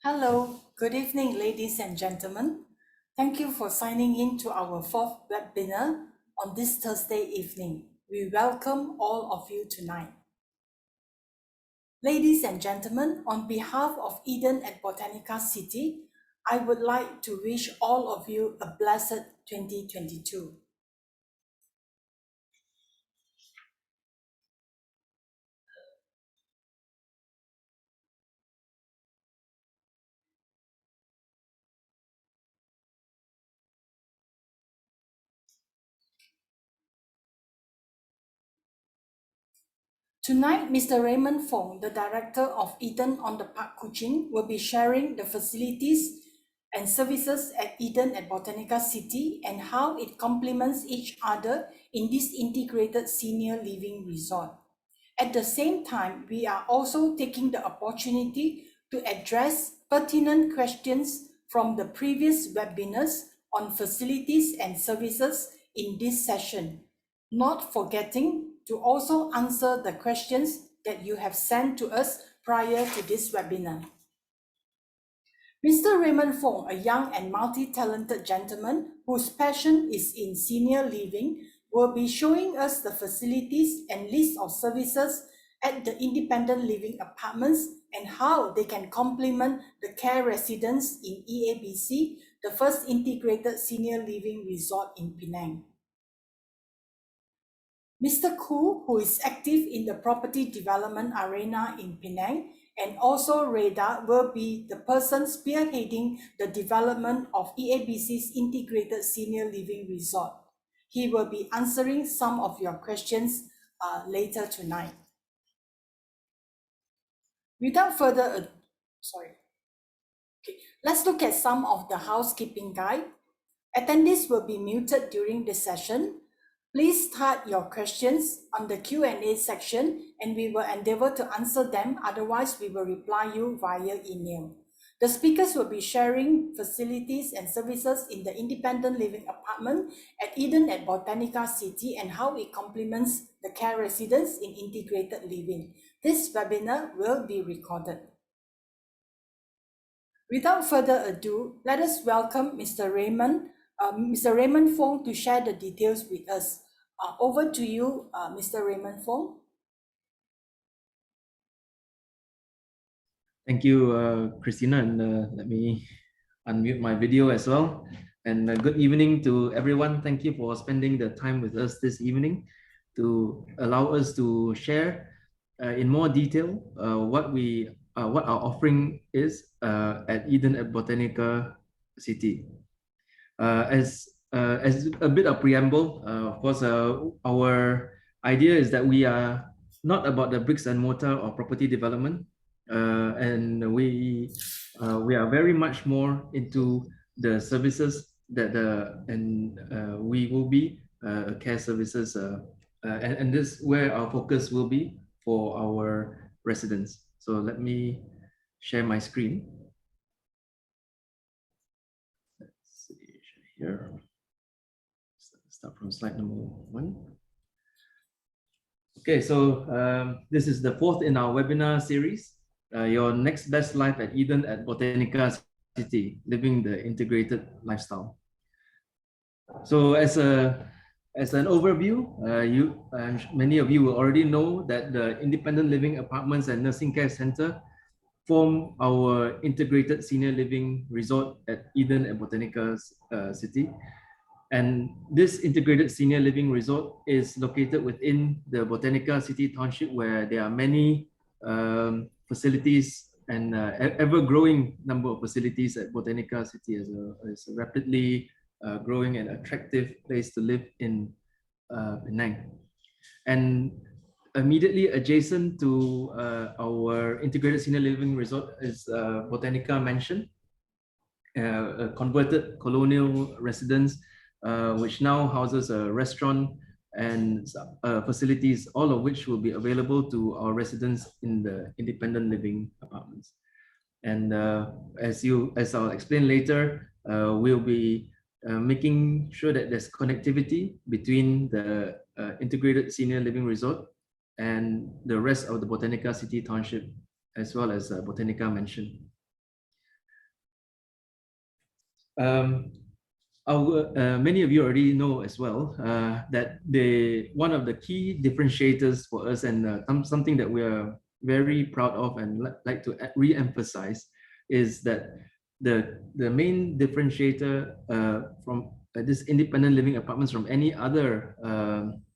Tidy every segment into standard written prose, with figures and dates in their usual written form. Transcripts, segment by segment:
Hello, good evening, ladies and gentlemen. Thank you for signing in to our fourth webinar on this Thursday evening. We welcome all of you tonight. Ladies and gentlemen, on behalf of Eden at Botanica CT, I would like to wish all of you a blessed 2022. Tonight, Mr. Raymond Fong, the director of Eden on the Park Kuching, will be sharing the facilities and services at Eden at Botanica CT and how it complements each other in this integrated senior living resort. At the same time, we are also taking the opportunity to address pertinent questions from the previous webinars on facilities and services in this session, not forgetting to also answer the questions that you have sent to us prior to this webinar. Mr. Raymond Fong, a young and multi-talented gentleman whose passion is in senior living, will be showing us the facilities and list of services at the independent living apartments and how they can complement the care residence in EABC, the first integrated senior living resort in Penang. Mr. Khoo, who is active in the property development arena in Penang, and also Reda will be the person spearheading the development of EABC's integrated senior living resort. He will be answering some of your questions later tonight. Without further ado, let's look at some of the housekeeping guide. Attendees will be muted during the session. Please start your questions on the Q&A section and we will endeavor to answer them. Otherwise, we will reply you via email. The speakers will be sharing facilities and services in the independent living apartment at Eden at Botanica CT and how it complements the care residence in integrated living. This webinar will be recorded. Without further ado, let us welcome Mr. Raymond Fong to share the details with us. Over to you, Mr. Raymond Fong. Thank you, Christina, and let me unmute my video as well. And good evening to everyone. Thank you for spending the time with us this evening to allow us to share in more detail what our offering is at Eden at Botanica CT. As a bit of preamble, of course, our idea is that we are not about the bricks and mortar or property development, and we are very much more into the services that we will be care services, and this is where our focus will be for our residents. So let me share my screen. Let's see here. Start from slide number 1. Okay, so this is the fourth in our webinar series, Your Next Best Life at Eden at Botanica CT, Living the Integrated Lifestyle. So as an overview, many of you will already know that the Independent Living Apartments and Nursing Care Center form our integrated senior living resort at Eden at Botanica City. And this integrated senior living resort is located within the Botanica City Township, where there are many facilities and ever-growing number of facilities at Botanica City as a rapidly growing and attractive place to live in Penang. And immediately adjacent to our integrated senior living resort is Botanica Mansion, a converted colonial residence which now houses a restaurant and facilities, all of which will be available to our residents in the independent living apartments. And as I'll explain later, we'll be making sure that there's connectivity between the integrated senior living resort and the rest of the Botanica City Township, as well as Botanica Mansion. Many of you already know as well that one of the key differentiators for us, and something that we are very proud of and like to re-emphasize, is that the main differentiator from this independent living apartments from any other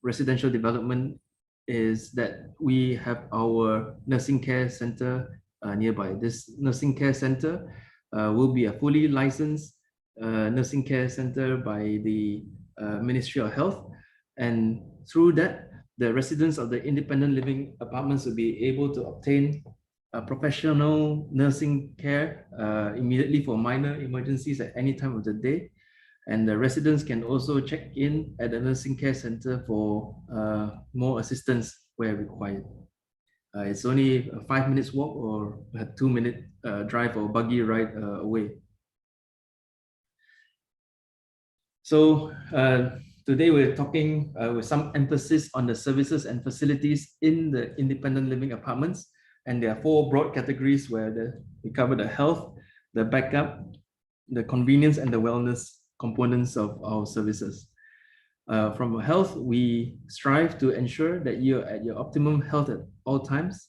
residential development is that we have our nursing care center nearby. This nursing care center will be a fully licensed nursing care center by the Ministry of Health, and through that, the residents of the independent living apartments will be able to obtain professional nursing care immediately for minor emergencies at any time of the day. And the residents can also check in at the nursing care center for more assistance where required. It's only a 5 minutes walk or a 2-minute drive or buggy ride away. So today we're talking with some emphasis on the services and facilities in the independent living apartments. And there are 4 broad categories where we cover the health, the backup, the convenience, and the wellness components of our services. From health, we strive to ensure that you're at your optimum health at all times.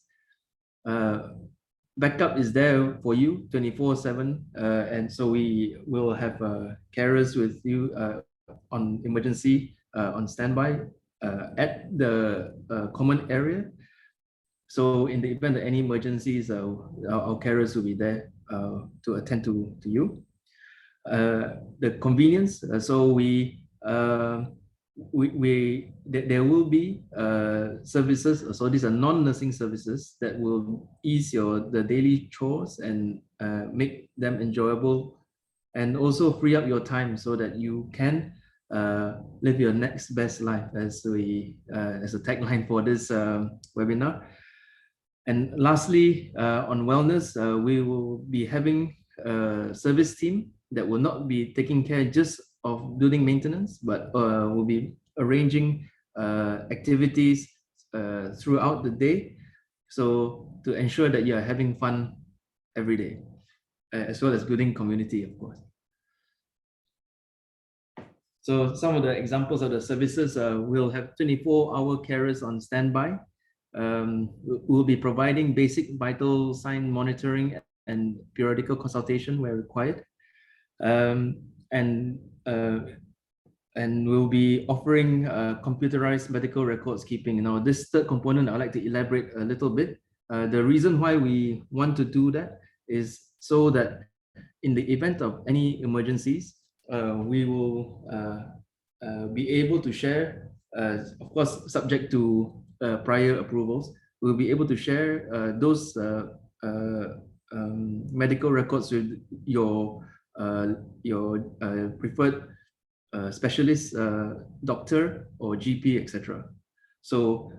Backup is there for you 24/7, and so we will have carers with you on emergency on standby at the common area. So in the event of any emergencies, our carers will be there to attend to you. The convenience, so there will be services, so these are non-nursing services that will ease the daily chores and make them enjoyable, and also free up your time so that you can live your next best life, as a tagline for this webinar. And lastly, on wellness, we will be having a service team that will not be taking care just of building maintenance, but will be arranging activities throughout the day, so to ensure that you are having fun every day, as well as building community, of course. So some of the examples of the services, we'll have 24-hour carers on standby. We'll be providing basic vital sign monitoring and periodical consultation where required. And we'll be offering computerized medical records keeping. Now, this third component, I'd like to elaborate a little bit. The reason why we want to do that is so that in the event of any emergencies, we will be able to share, of course, subject to prior approvals, we'll be able to share those medical records with your preferred specialist, doctor or GP, etc. So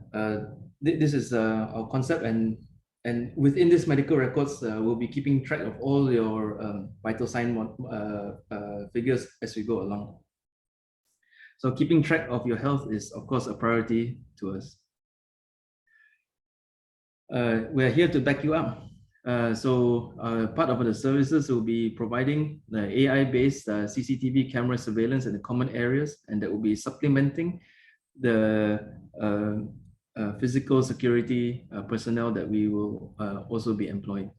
this is our concept, and within this medical records, we'll be keeping track of all your vital sign figures as we go along. So keeping track of your health is, of course, a priority to us. We're here to back you up. So part of the services will be providing AI-based CCTV camera surveillance in the common areas, and that will be supplementing the physical security personnel that we will also be employing.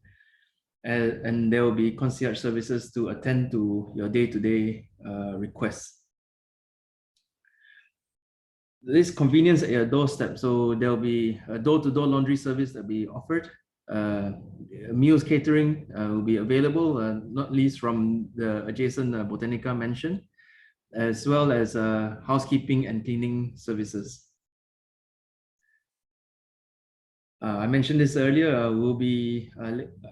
And there will be concierge services to attend to your day-to-day requests. This convenience at your doorstep. So there will be a door-to-door laundry service that will be offered. Meals catering will be available, not least from the adjacent Botanica mansion, as well as housekeeping and cleaning services. I mentioned this earlier, we'll be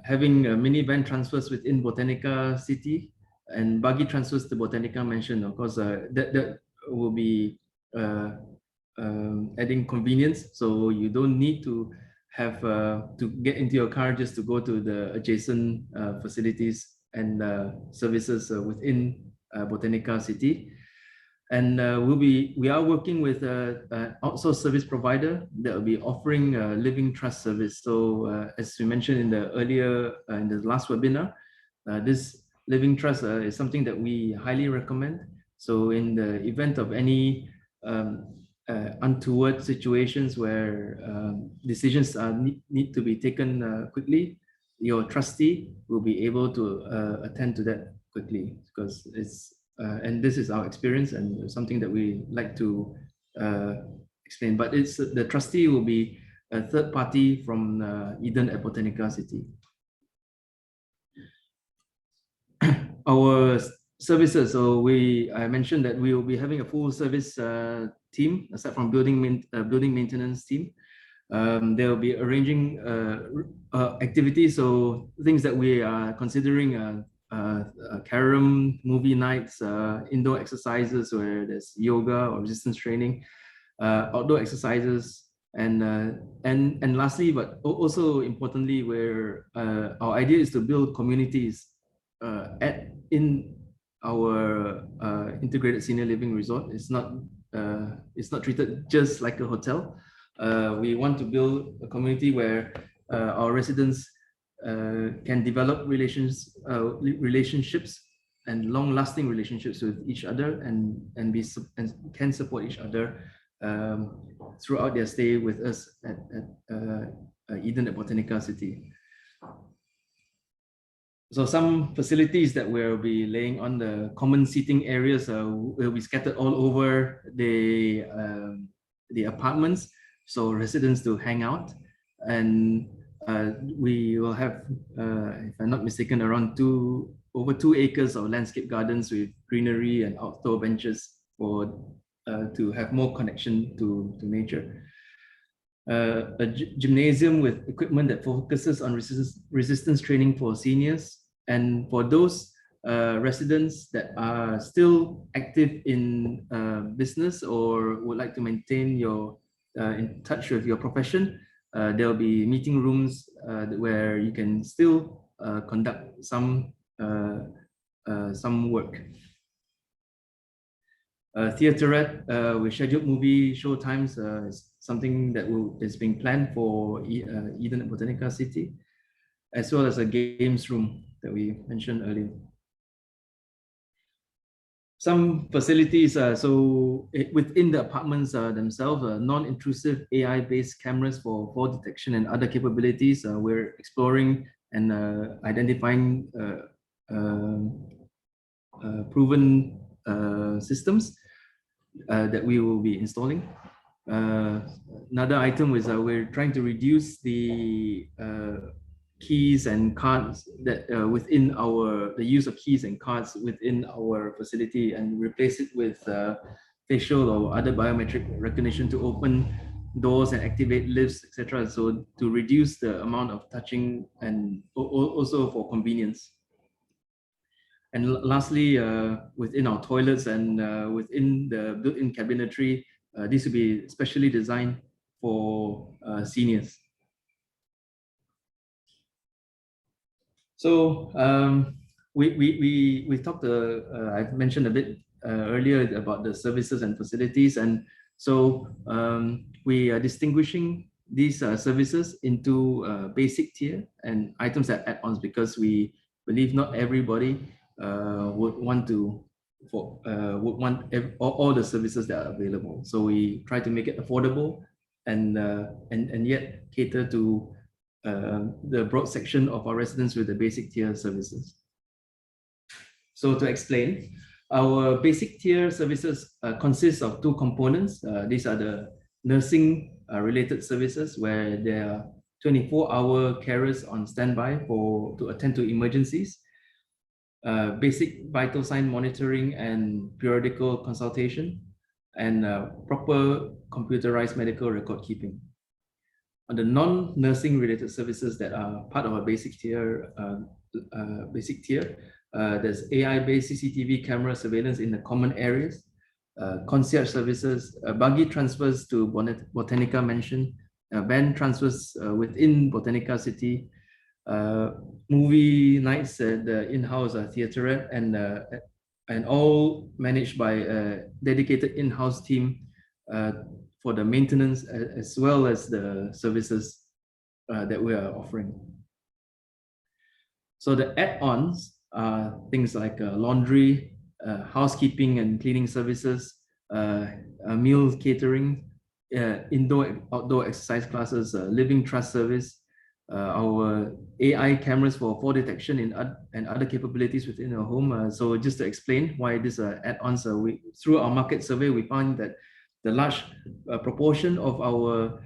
having minivan transfers within Botanica CT and buggy transfers to Botanica mansion. Of course, that will be adding convenience, so you don't need to have to get into your car just to go to the adjacent facilities and services within Botanica City. And we are working with an outsourced service provider that will be offering a living trust service. So as we mentioned in the last webinar, this living trust is something that we highly recommend. So in the event of any untoward situations where decisions need to be taken quickly, your trustee will be able to attend to that quickly, because it's and this is our experience and something that we like to explain. But it's the trustee will be a third party from Eden at Botanica City. Our services, so I mentioned that we will be having a full service team aside from building maintenance team. They will be arranging activities, so things that we are considering, carom, movie nights, indoor exercises where there's yoga or resistance training, outdoor exercises, and lastly, but also importantly, where our idea is to build communities in our integrated senior living resort. It's not treated just like a hotel. We want to build a community where our residents can develop relationships and long-lasting relationships with each other, and can support each other throughout their stay with us at Eden at Botanica City. So some facilities that we'll be laying on, the common seating areas will be scattered all over the apartments, so residents to hang out. And we will have, if I'm not mistaken, around over 2 acres of landscape gardens with greenery and outdoor benches for to have more connection to nature. A gymnasium with equipment that focuses on resistance training for seniors, and for those residents that are still active in business or would like to maintain in touch with your profession, there will be meeting rooms where you can still conduct some work. Theaterette with scheduled movie show times is something that is being planned for Eden at Botanica City, as well as a games room that we mentioned earlier. Some facilities, within the apartments themselves, non-intrusive AI-based cameras for fall detection and other capabilities. We're exploring and identifying proven systems that we will be installing. Another item is we're trying to reduce the keys and cards that within the use of keys and cards within our facility, and replace it with facial or other biometric recognition to open doors and activate lifts, etc. So to reduce the amount of touching, and also for convenience. And lastly, within our toilets and within the built-in cabinetry, this will be specially designed for seniors. So we talked, I've mentioned a bit earlier about the services and facilities, and so we are distinguishing these services into basic tier and items that add-ons, because we believe not everybody would want all the services that are available. So we try to make it affordable and yet cater to the broad section of our residents with the basic tier services. So to explain, our basic tier services consist of 2 components. These are the nursing related services, where there are 24-hour carers on standby to attend to emergencies, basic vital sign monitoring and periodical consultation, and proper computerized medical record keeping. On the non-nursing related services that are part of our basic tier, there's AI-based CCTV camera surveillance in the common areas, concierge services, buggy transfers to Botanica Mansion, van transfers within Botanica City, movie nights at the in-house theater, and all managed by a dedicated in-house team for the maintenance as well as the services that we are offering. So the add-ons things like laundry, housekeeping and cleaning services, meal catering, indoor outdoor exercise classes, living trust service, our AI cameras for fall detection and other capabilities within our home. So just to explain why these add-ons, through our market survey, we found that the large proportion of our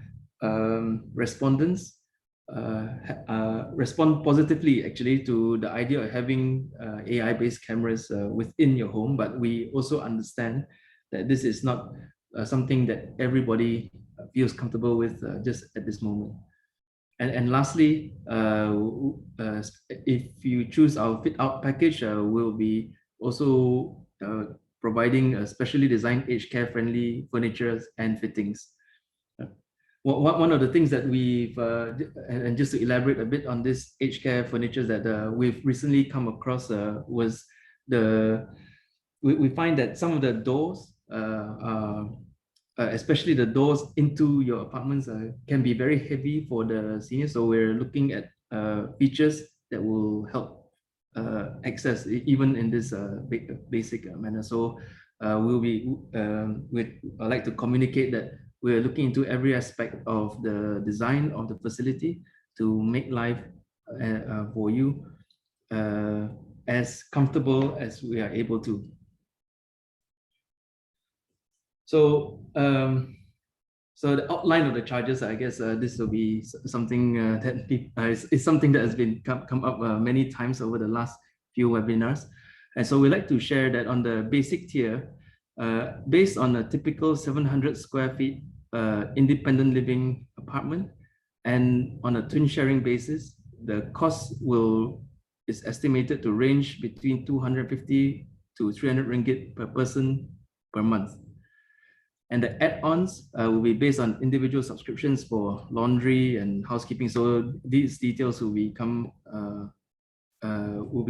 respondents respond positively actually to the idea of having AI-based cameras within your home, but we also understand that this is not something that everybody feels comfortable with just at this moment. And lastly, if you choose our fit out package, we'll be also providing a specially designed aged care friendly furniture and fittings. One of the things that we've, and just to elaborate a bit on this aged care furniture that we've recently come across was we find that some of the doors, especially the doors into your apartments, can be very heavy for the seniors. So we're looking at features that will help access even in this basic manner. So I'd like to communicate that we're looking into every aspect of the design of the facility to make life for you as comfortable as we are able to. So, so the outline of the charges, I guess this will be something that is something that has been come up many times over the last few webinars. And so we like to share that on the basic tier, based on a typical 700 square feet independent living apartment, and on a twin sharing basis, the cost is estimated to range between 250 to 300 ringgit per person per month. And the add-ons will be based on individual subscriptions for laundry and housekeeping. So these details will be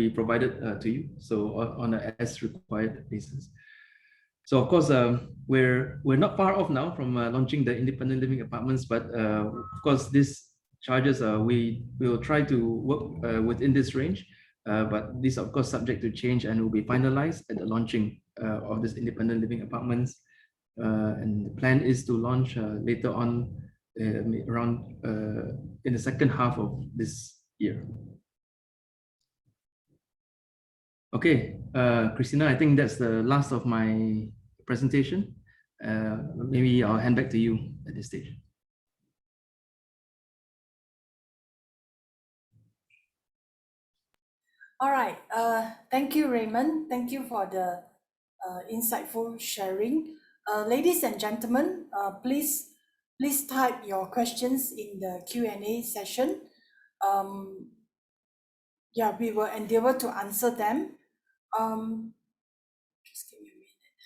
provided to you. So on a as required basis. So of course, we're not far off now from launching the independent living apartments, but of course, these charges we will try to work within this range. But these are of course subject to change and will be finalized at the launching of this independent living apartments. And the plan is to launch later on around in the second half of this year. Okay, Christina, I think that's the last of my presentation. Maybe I'll hand back to you at this stage. All right. Thank you, Raymond. Thank you for the insightful sharing. Ladies and gentlemen, please type your questions in the Q&A session. Yeah, we will endeavor to answer them. Just give me a minute.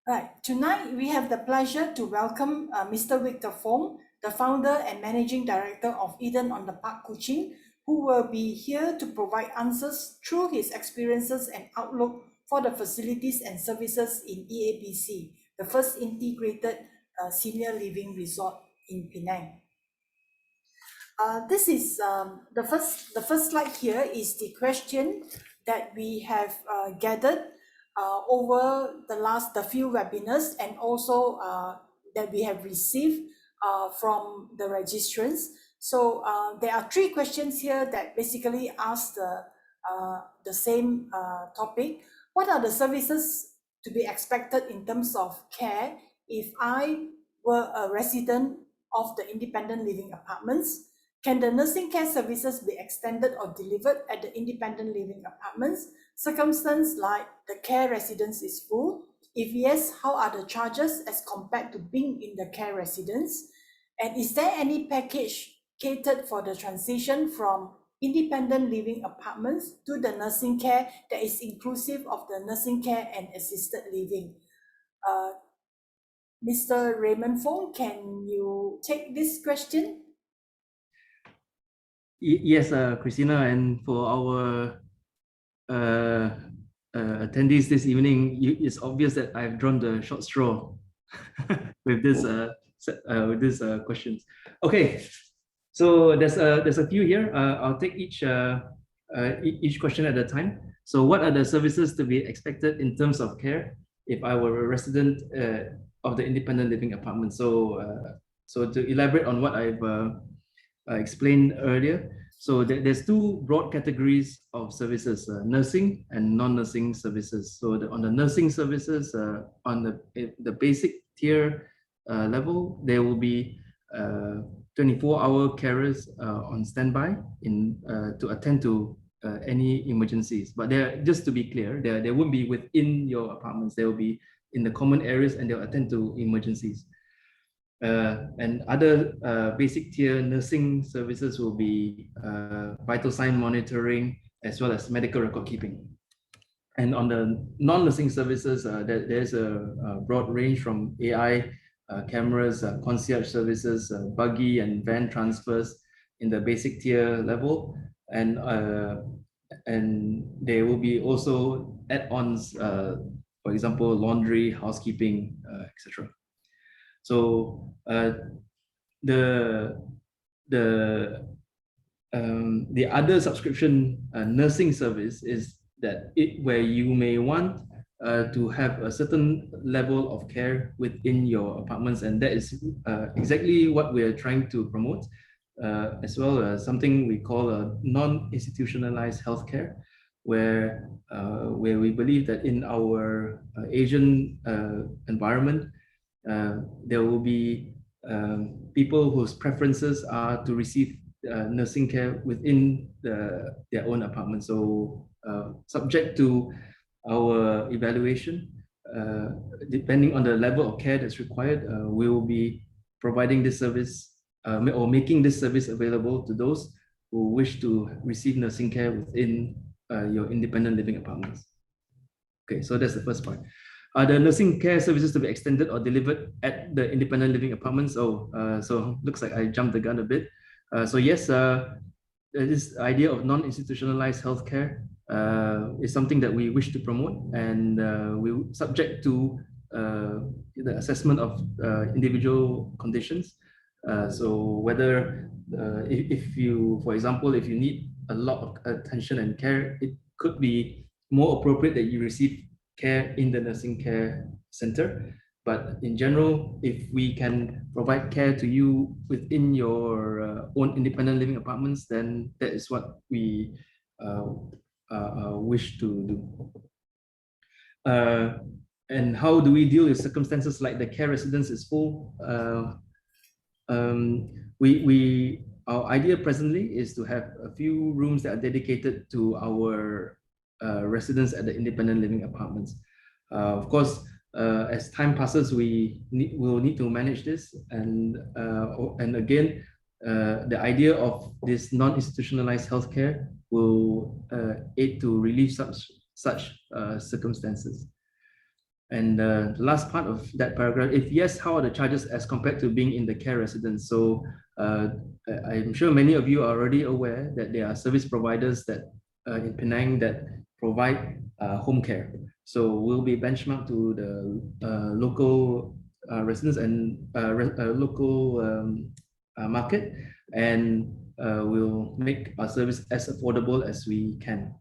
Right, tonight we have the pleasure to welcome Mr. Victor Fong, the founder and managing director of Eden on the Park Kuching, who will be here to provide answers through his experiences and outlook for the facilities and services in EABC, the first integrated senior living resort in Penang. This is the first slide here is the question that we have gathered over the few webinars, and also that we have received from the registrants. So there are 3 questions here that basically ask the same topic. What are the services to be expected in terms of care if I were a resident of the independent living apartments? Can the nursing care services be extended or delivered at the independent living apartments? Circumstance like the care residence is full. If yes, how are the charges as compared to being in the care residence? And is there any package catered for the transition from independent living apartments to the nursing care that is inclusive of the nursing care and assisted living? Mr. Raymond Fong, can you take this question? Yes, Christina, and for our attendees this evening, it's obvious that I've drawn the short straw with this questions. Okay, so there's a few here. I'll take each each question at a time. So what are the services to be expected in terms of care if I were a resident of the independent living apartment? So, so to elaborate on what I've explained earlier, so there's two broad categories of services, nursing and non-nursing services. So on the nursing services, on the basic tier level, there will be 24-hour carers on standby to attend to any emergencies. But just to be clear, they won't be within your apartments. They will be in the common areas and they'll attend to emergencies. And other basic tier nursing services will be vital sign monitoring as well as medical record keeping. And on the non-nursing services, there's a broad range from AI cameras, concierge services, buggy and van transfers in the basic tier level, and there will be also add-ons, for example, laundry, housekeeping, etc. So the other subscription nursing service is that where you may want to have a certain level of care within your apartments, and that is exactly what we are trying to promote, as well as something we call a non-institutionalized healthcare, where we believe that in our Asian environment, there will be people whose preferences are to receive nursing care within their own apartment. So subject to our evaluation, depending on the level of care that's required, we will be providing this service or making this service available to those who wish to receive nursing care within your independent living apartments. Okay, so that's the first part. Are the nursing care services to be extended or delivered at the independent living apartments? Oh, so looks like I jumped the gun a bit. So yes, this idea of non-institutionalized healthcare is something that we wish to promote, and we subject to the assessment of individual conditions. So whether if you, for example, if you need a lot of attention and care, it could be more appropriate that you receive care in the nursing care center. But in general, if we can provide care to you within your own independent living apartments, then that is what we wish to do. And how do we deal with circumstances like the care residence is full? Our idea presently is to have a few rooms that are dedicated to our residents at the independent living apartments. Of course, as time passes, will need to manage this, and again, the idea of this non-institutionalized healthcare will aid to relieve such circumstances. And the last part of that paragraph, if yes, how are the charges as compared to being in the care residence? So I'm sure many of you are already aware that there are service providers that in Penang that provide home care. So we'll be benchmarked to the local residents and local market, and we'll make our service as affordable as we can.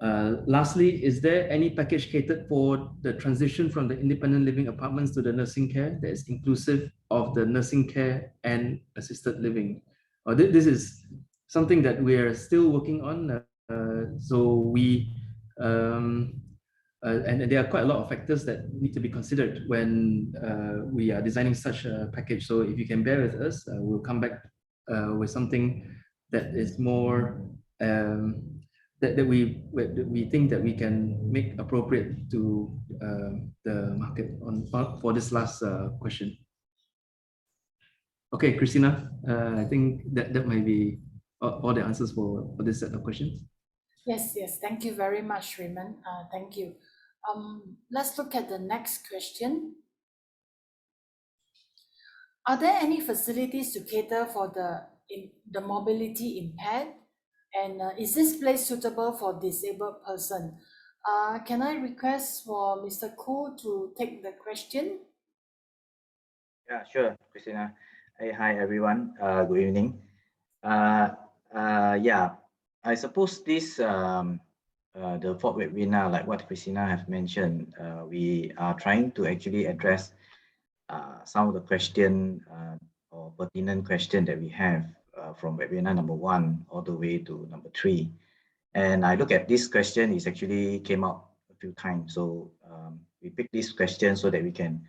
Lastly, is there any package catered for the transition from the independent living apartments to the nursing care that is inclusive of the nursing care and assisted living? This is something that we are still working on. So and there are quite a lot of factors that need to be considered when we are designing such a package. So if you can bear with us, we'll come back with something that is more that we think that we can make appropriate to the market for this last question. Okay, Christina, I think that might be all the answers for this set of questions. Yes, thank you very much, Raymond. Thank you. Let's look at the next question. Are there any facilities to cater for the mobility impaired? And is this place suitable for disabled person? Can I request for Mr. Koo to take the question? Yeah, sure, Christina. Hey, hi everyone. Good evening. Yeah, I suppose this the fourth webinar, like what Christina has mentioned, we are trying to actually address some of the question or pertinent question that we have from webinar number 1 all the way to number 3. And I look at this question, is actually came out a few times. So we picked this question so that we can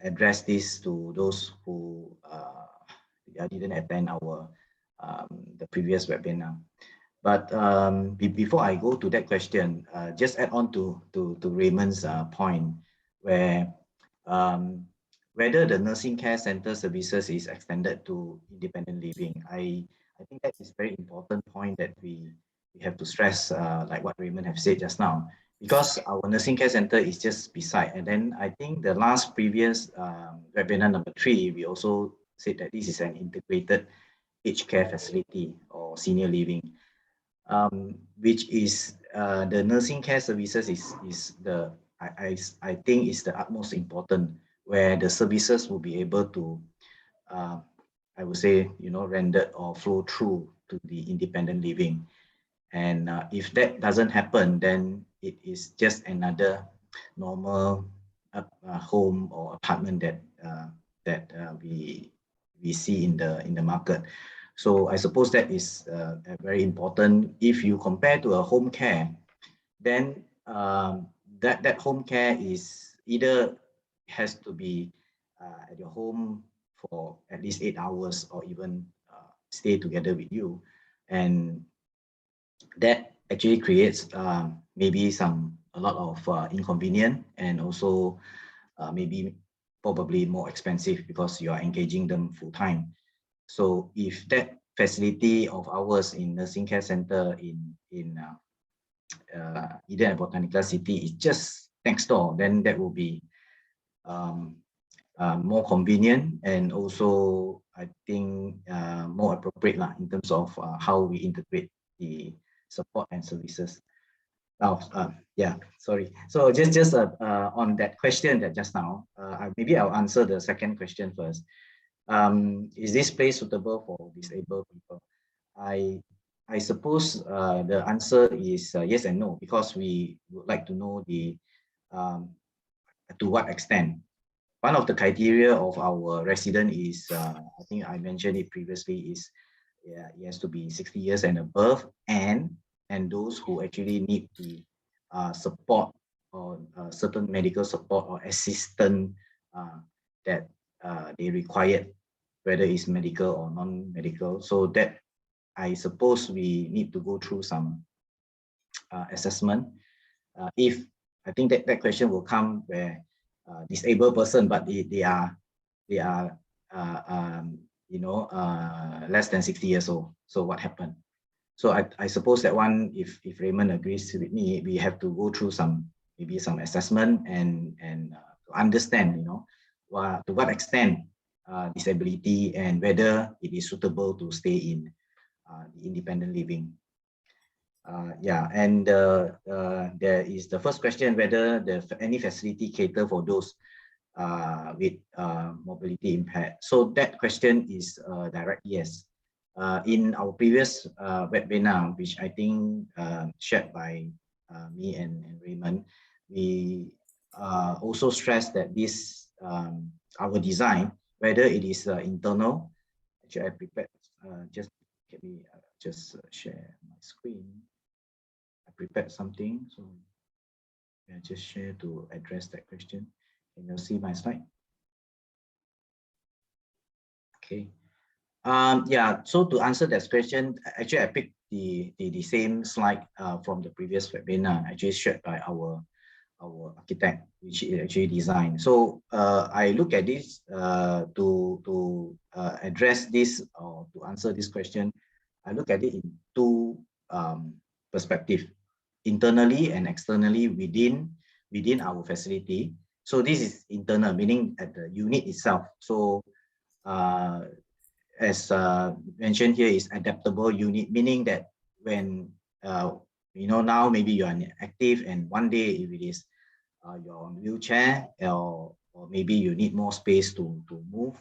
address this to those who didn't attend our the previous webinar. But before I go to that question, just add on to Raymond's point, where whether the nursing care center services is extended to independent living. I think that is a very important point that we have to stress, like what Raymond have said just now, because our nursing care center is just beside. And then I think the last previous webinar number 3, we also said that this is an integrated aged care facility or senior living, which is the nursing care services is the I think is the utmost important, where the services will be able to I would say, rendered or flow through to the independent living. And if that doesn't happen, then it is just another normal home or apartment that we see in the market. So I suppose that is very important. If you compare to a home care, then that home care is either has to be at your home for at least 8 hours, or even stay together with you, and that actually creates maybe a lot of inconvenience, and also maybe probably more expensive because you are engaging them full time. So if that facility of ours in nursing care center in Eden at Botanica CT is just next door, then that will be more convenient, and also I think more appropriate in terms of how we integrate the support and services. Now, yeah, sorry. So just on that question that just now, maybe I'll answer the second question first. Is this place suitable for disabled people? I suppose the answer is yes and no, because we would like to know to what extent. One of the criteria of our resident is, I think I mentioned it previously, is it has to be 60 years and above, and those who actually need the support or certain medical support or assistance that they require, whether it's medical or non-medical. So that, I suppose, we need to go through some assessment. If I think that question will come where disabled person, but they are less than 60 years old. So what happened? So I suppose that one, if Raymond agrees with me, we have to go through maybe some assessment and to understand, to what extent disability, and whether it is suitable to stay in the independent living. Yeah, and there is the first question, whether any facility cater for those with mobility impaired. So that question is a direct yes. In our previous webinar, which I think shared by me and Raymond, we also stressed that this our design, whether it is internal. Actually, I prepared. Just let me just share my screen. I prepared something, so I just share to address that question. Can you see my slide? Okay. Yeah, so to answer that question, actually I picked the same slide from the previous webinar, actually shared by our architect, which is actually designed. So I look at this to address this, or to answer this question. I look at it in two perspectives: internally and externally within our facility. So this is internal, meaning at the unit itself. So as mentioned here, is adaptable unit, meaning that when now maybe you are active, and one day if it is you're on wheelchair, or maybe you need more space to move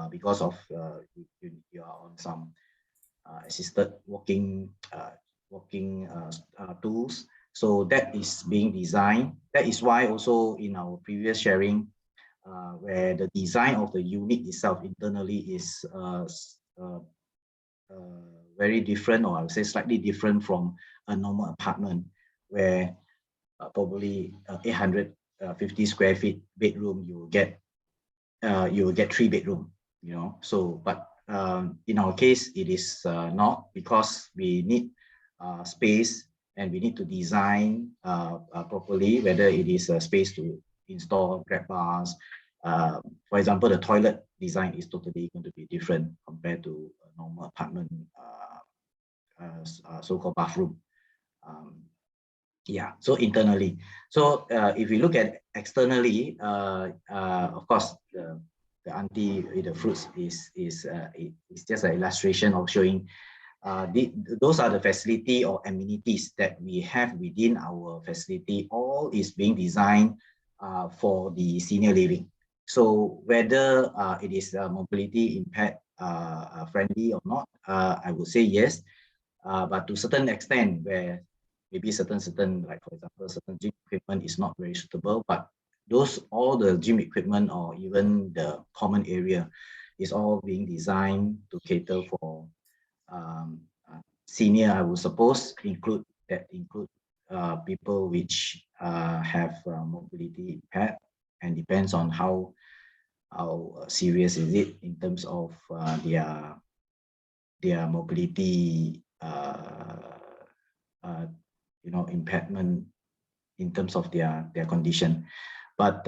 because of you are on some assisted walking tools. So that is being designed. That is why also in our previous sharing, where the design of the unit itself internally is very different, or I would say slightly different from a normal apartment, where probably 850 square feet bedroom, you will get 3 bedroom, you know. So, but in our case, it is not, because we need space, and we need to design properly, whether it is a space to install grab bars. For example, the toilet design is totally going to be different compared to a normal apartment so-called bathroom. Yeah, so internally. So if we look at externally, of course, the auntie with the fruits is just an illustration of showing those are the facility or amenities that we have within our facility. All is being designed for the senior living. So whether it is mobility impact friendly or not, I would say yes, but to a certain extent, where maybe certain, like for example, certain gym equipment is not very suitable, but all the gym equipment or even the common area is all being designed to cater for senior. I would suppose include people which have mobility impact, and depends on how serious is it in terms of their mobility impairment in terms of their condition. But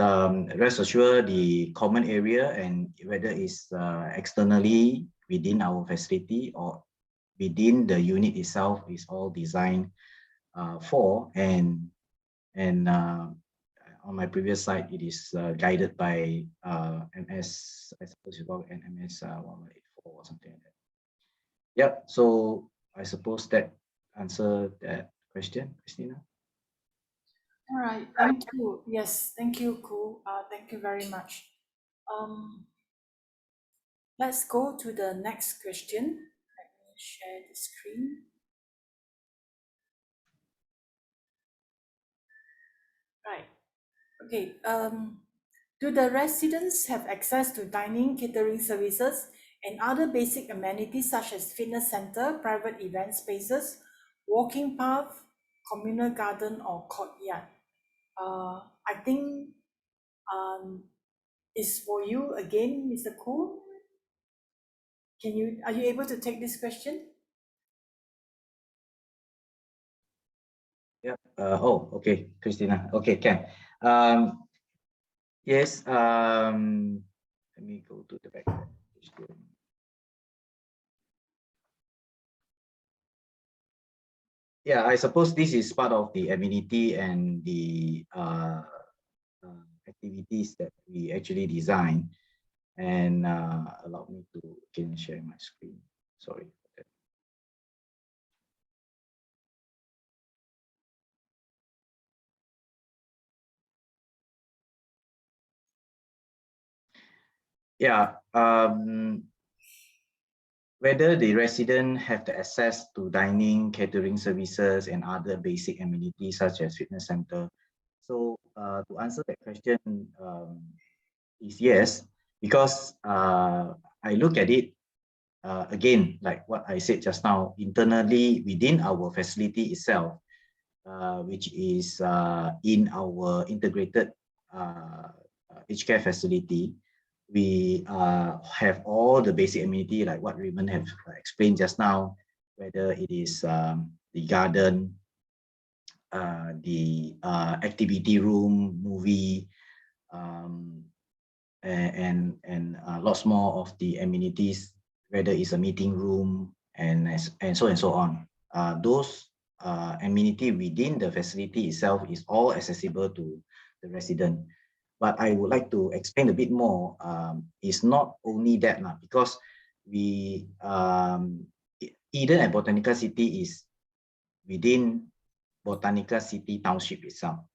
rest assured, the common area, and whether it's externally within our facility or within the unit itself, is all designed for, and on my previous slide, it is guided by MS, I suppose you call it MS 1184 or something like that. Yep. So I suppose that answered that question, Christina. All right, thank you. Yes, thank you, Ku. Thank you very much. Let's go to the next question. Let me share the screen. Right. Okay. Do the residents have access to dining, catering services, and other basic amenities such as fitness center, private event spaces, walking path, communal garden, or courtyard? I think is for you again, Mr. Koo. Are you able to take this question? Yeah. Oh, okay, Christina. Okay, can. Yes. Let me go to the back. Yeah, I suppose this is part of the amenity and the activities that we actually design. And allow me to again share my screen. Sorry. Yeah. Whether the resident have the access to dining, catering services, and other basic amenities such as fitness center. So to answer that question is yes, because I look at it again, like what I said just now, internally within our facility itself, which is in our integrated aged care facility. We have all the basic amenity like what Raymond have explained just now, whether it is the garden, the activity room, movie, and lots more of the amenities, whether it's a meeting room and so on. Those amenity within the facility itself is all accessible to the resident. But I would like to explain a bit more. It's not only that now, because we Eden at Botanica City is within Botanica City Township itself.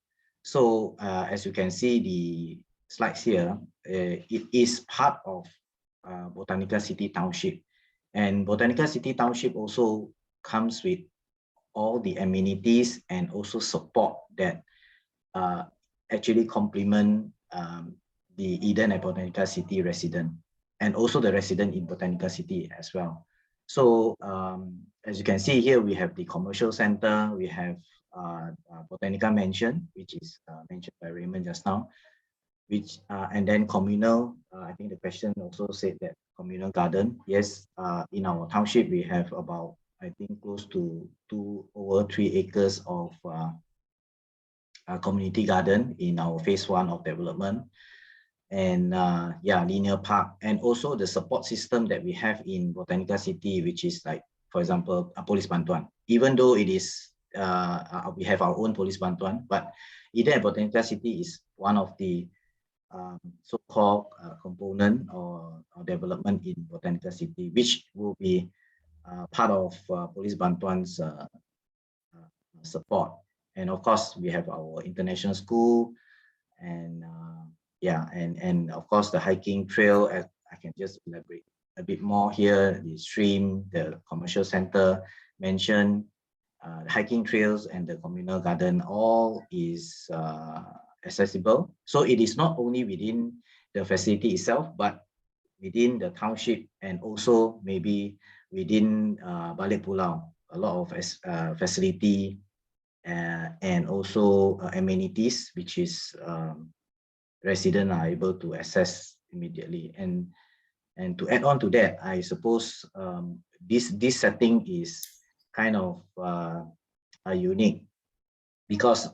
So as you can see the slides here, it is part of Botanica City Township. And Botanica City Township also comes with all the amenities and also support that actually complement the Eden and Botanica City resident, and also the resident in Botanica City as well. So as you can see here, we have the commercial center, we have Botanica Mansion, which is mentioned by Raymond just now, which and then communal. I think the question also said that communal garden. Yes, in our township we have about, I think, close to over 3 acres of community garden in our phase 1 of development. And yeah, linear park, and also the support system that we have in Botanica City, which is like, for example, a police bantuan. Even though it is we have our own police bantuan, but Eden and Botanica City is one of the so-called component or development in Botanica City, which will be part of police bantuan's support. And of course, we have our international school, and yeah, and of course the hiking trail. I can just elaborate a bit more here. The stream, the commercial center mentioned, the hiking trails and the communal garden, all is accessible. So it is not only within the facility itself, but within the township, and also maybe within Balik Pulau, a lot of facility and also amenities, which is residents are able to access immediately. And to add on to that, I suppose this setting is kind of unique, because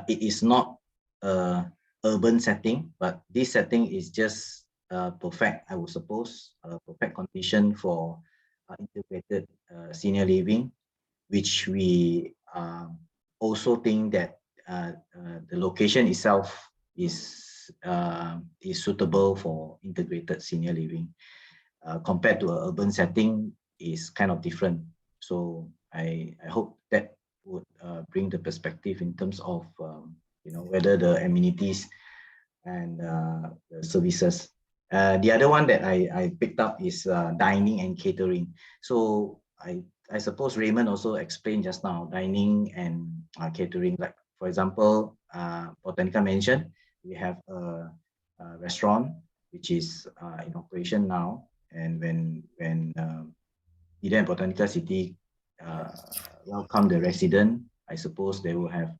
it is not a urban setting, but this setting is just perfect, I would suppose, perfect condition for integrated senior living, which we also think that the location itself is suitable for integrated senior living. Compared to an urban setting, is kind of different. So I hope that would bring the perspective in terms of whether the amenities and the services. The other one that I picked up is dining and catering. So I suppose Raymond also explained just now, dining and catering. Like, for example, Botanica mentioned, we have a restaurant which is in operation now. And when Eden and Botanica City welcome the resident, I suppose they will have,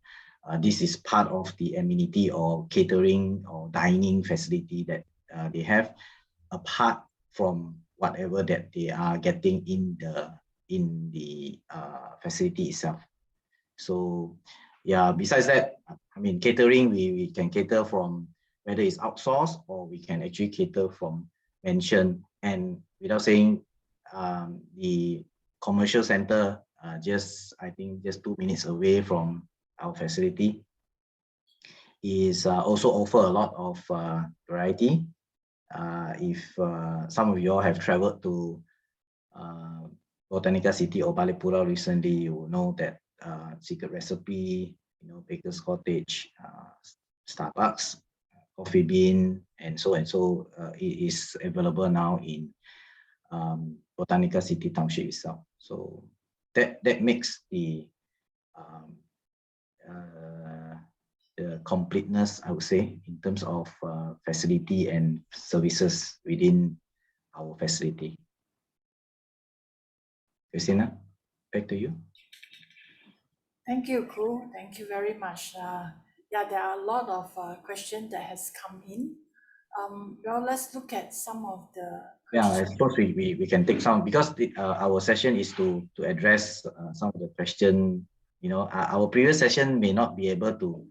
this is part of the amenity or catering or dining facility that they have, apart from whatever that they are getting in the facility itself. So yeah, besides that, I mean, catering, we can cater from, whether it's outsourced or we can actually cater from mention. And without saying, the commercial center, I think just 2 minutes away from our facility, is also offer a lot of variety. If some of you all have traveled to Botanica City or Balik Pulau recently, you will know that Secret Recipe, Baker's Cottage, Starbucks, Coffee Bean, and so it is available now in Botanica City Township itself. So that makes the completeness, I would say, in terms of facility and services within our facility. Christina, back to you. Thank you, Kru. Thank you very much. Yeah, there are a lot of questions that has come in. Well, let's look at some of the questions. Yeah, I suppose we can take some, because our session is to address some of the question. Our previous session may not be able to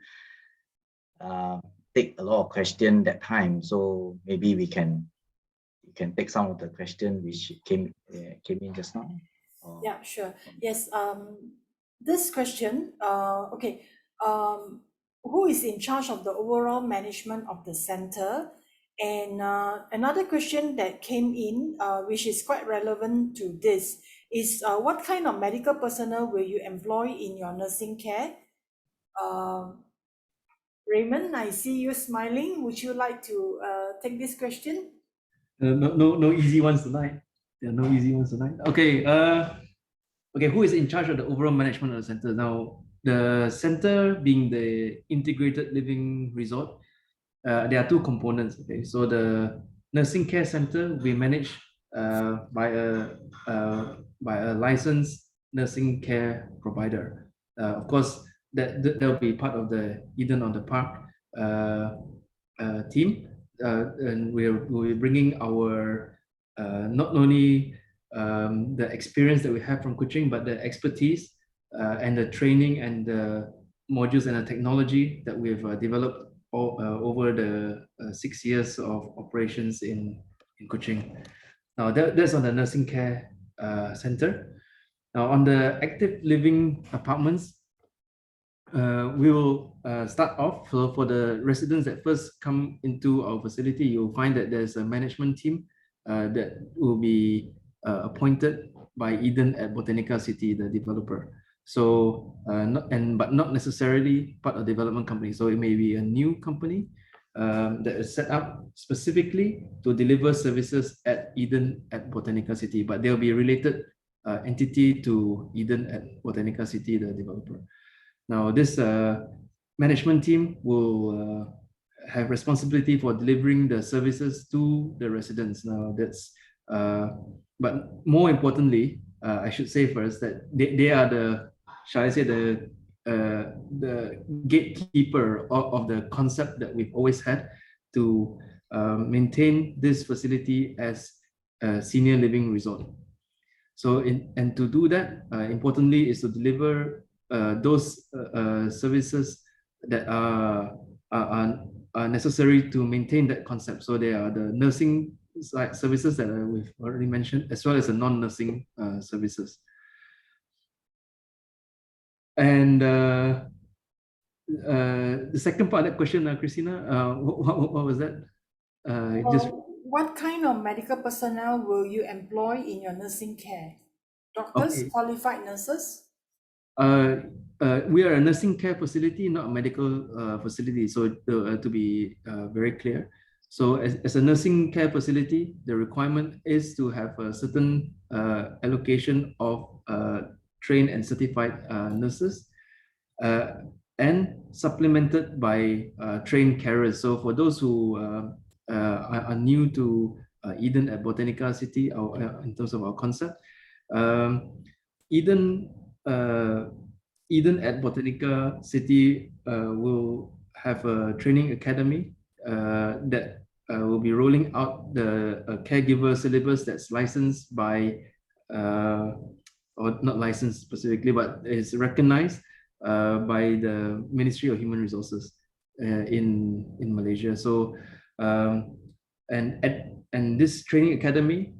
take a lot of question that time, so maybe we can take some of the question which came in just now. Yeah, sure. Yes. This question. Okay. Who is in charge of the overall management of the center? And another question that came in, which is quite relevant to this, is what kind of medical personnel will you employ in your nursing care? Raymond, I see you smiling. Would you like to take this question? No easy ones tonight. There are no easy ones tonight. Okay. Okay. Who is in charge of the overall management of the center? Now, the center being the integrated living resort, there are two components. Okay. So the nursing care center will be managed by a licensed nursing care provider. Of course, that will be part of the Eden on the Park team, and we're bringing our not only the experience that we have from Kuching, but the expertise and the training and the modules and the technology that we've developed over the 6 years of operations in Kuching. Now that's on the nursing care center. Now on the active living apartments, we will start off. So for the residents that first come into our facility, you'll find that there's a management team that will be appointed by Eden at Botanica CT, the developer. So but not necessarily part of development company. So it may be a new company that is set up specifically to deliver services at Eden at Botanica CT, but they'll be related entity to Eden at Botanica CT, the developer. Now, this management team will have responsibility for delivering the services to the residents. Now, but more importantly, I should say first that they are the, shall I say, the gatekeeper of the concept that we've always had to maintain this facility as a senior living resort. So, and to do that, importantly, is to deliver those services that are necessary to maintain that concept. So they are the nursing services that we've already mentioned, as well as the non-nursing services. And the second part of that question, Christina, what was that? What kind of medical personnel will you employ in your nursing care? Doctors, okay. Qualified nurses? We are a nursing care facility, not a medical facility. So to be very clear, so as a nursing care facility, the requirement is to have a certain allocation of trained and certified nurses, and supplemented by trained carers. So for those who are new to Eden at Botanica CT, in terms of our concept, Eden at Botanica CT will have a training academy that will be rolling out the caregiver syllabus that's licensed by, or not licensed specifically, but is recognized by the Ministry of Human Resources in Malaysia. So, and this training academy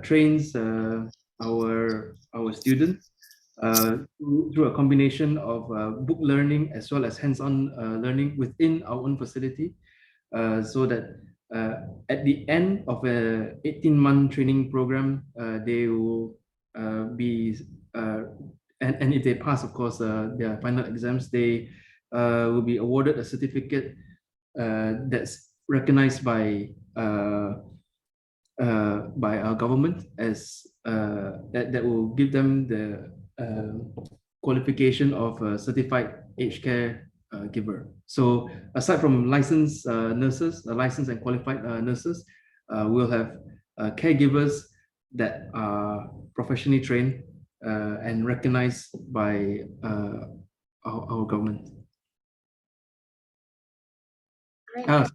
trains our students through a combination of book learning as well as hands-on learning within our own facility, so that at the end of a 18-month training program, they will be, and if they pass, of course, their final exams, they will be awarded a certificate that's recognized by our government as that will give them the qualification of a certified aged care giver. So aside from licensed nurses, licensed and qualified nurses, we'll have caregivers that are professionally trained and recognized by our government. Great. Sorry,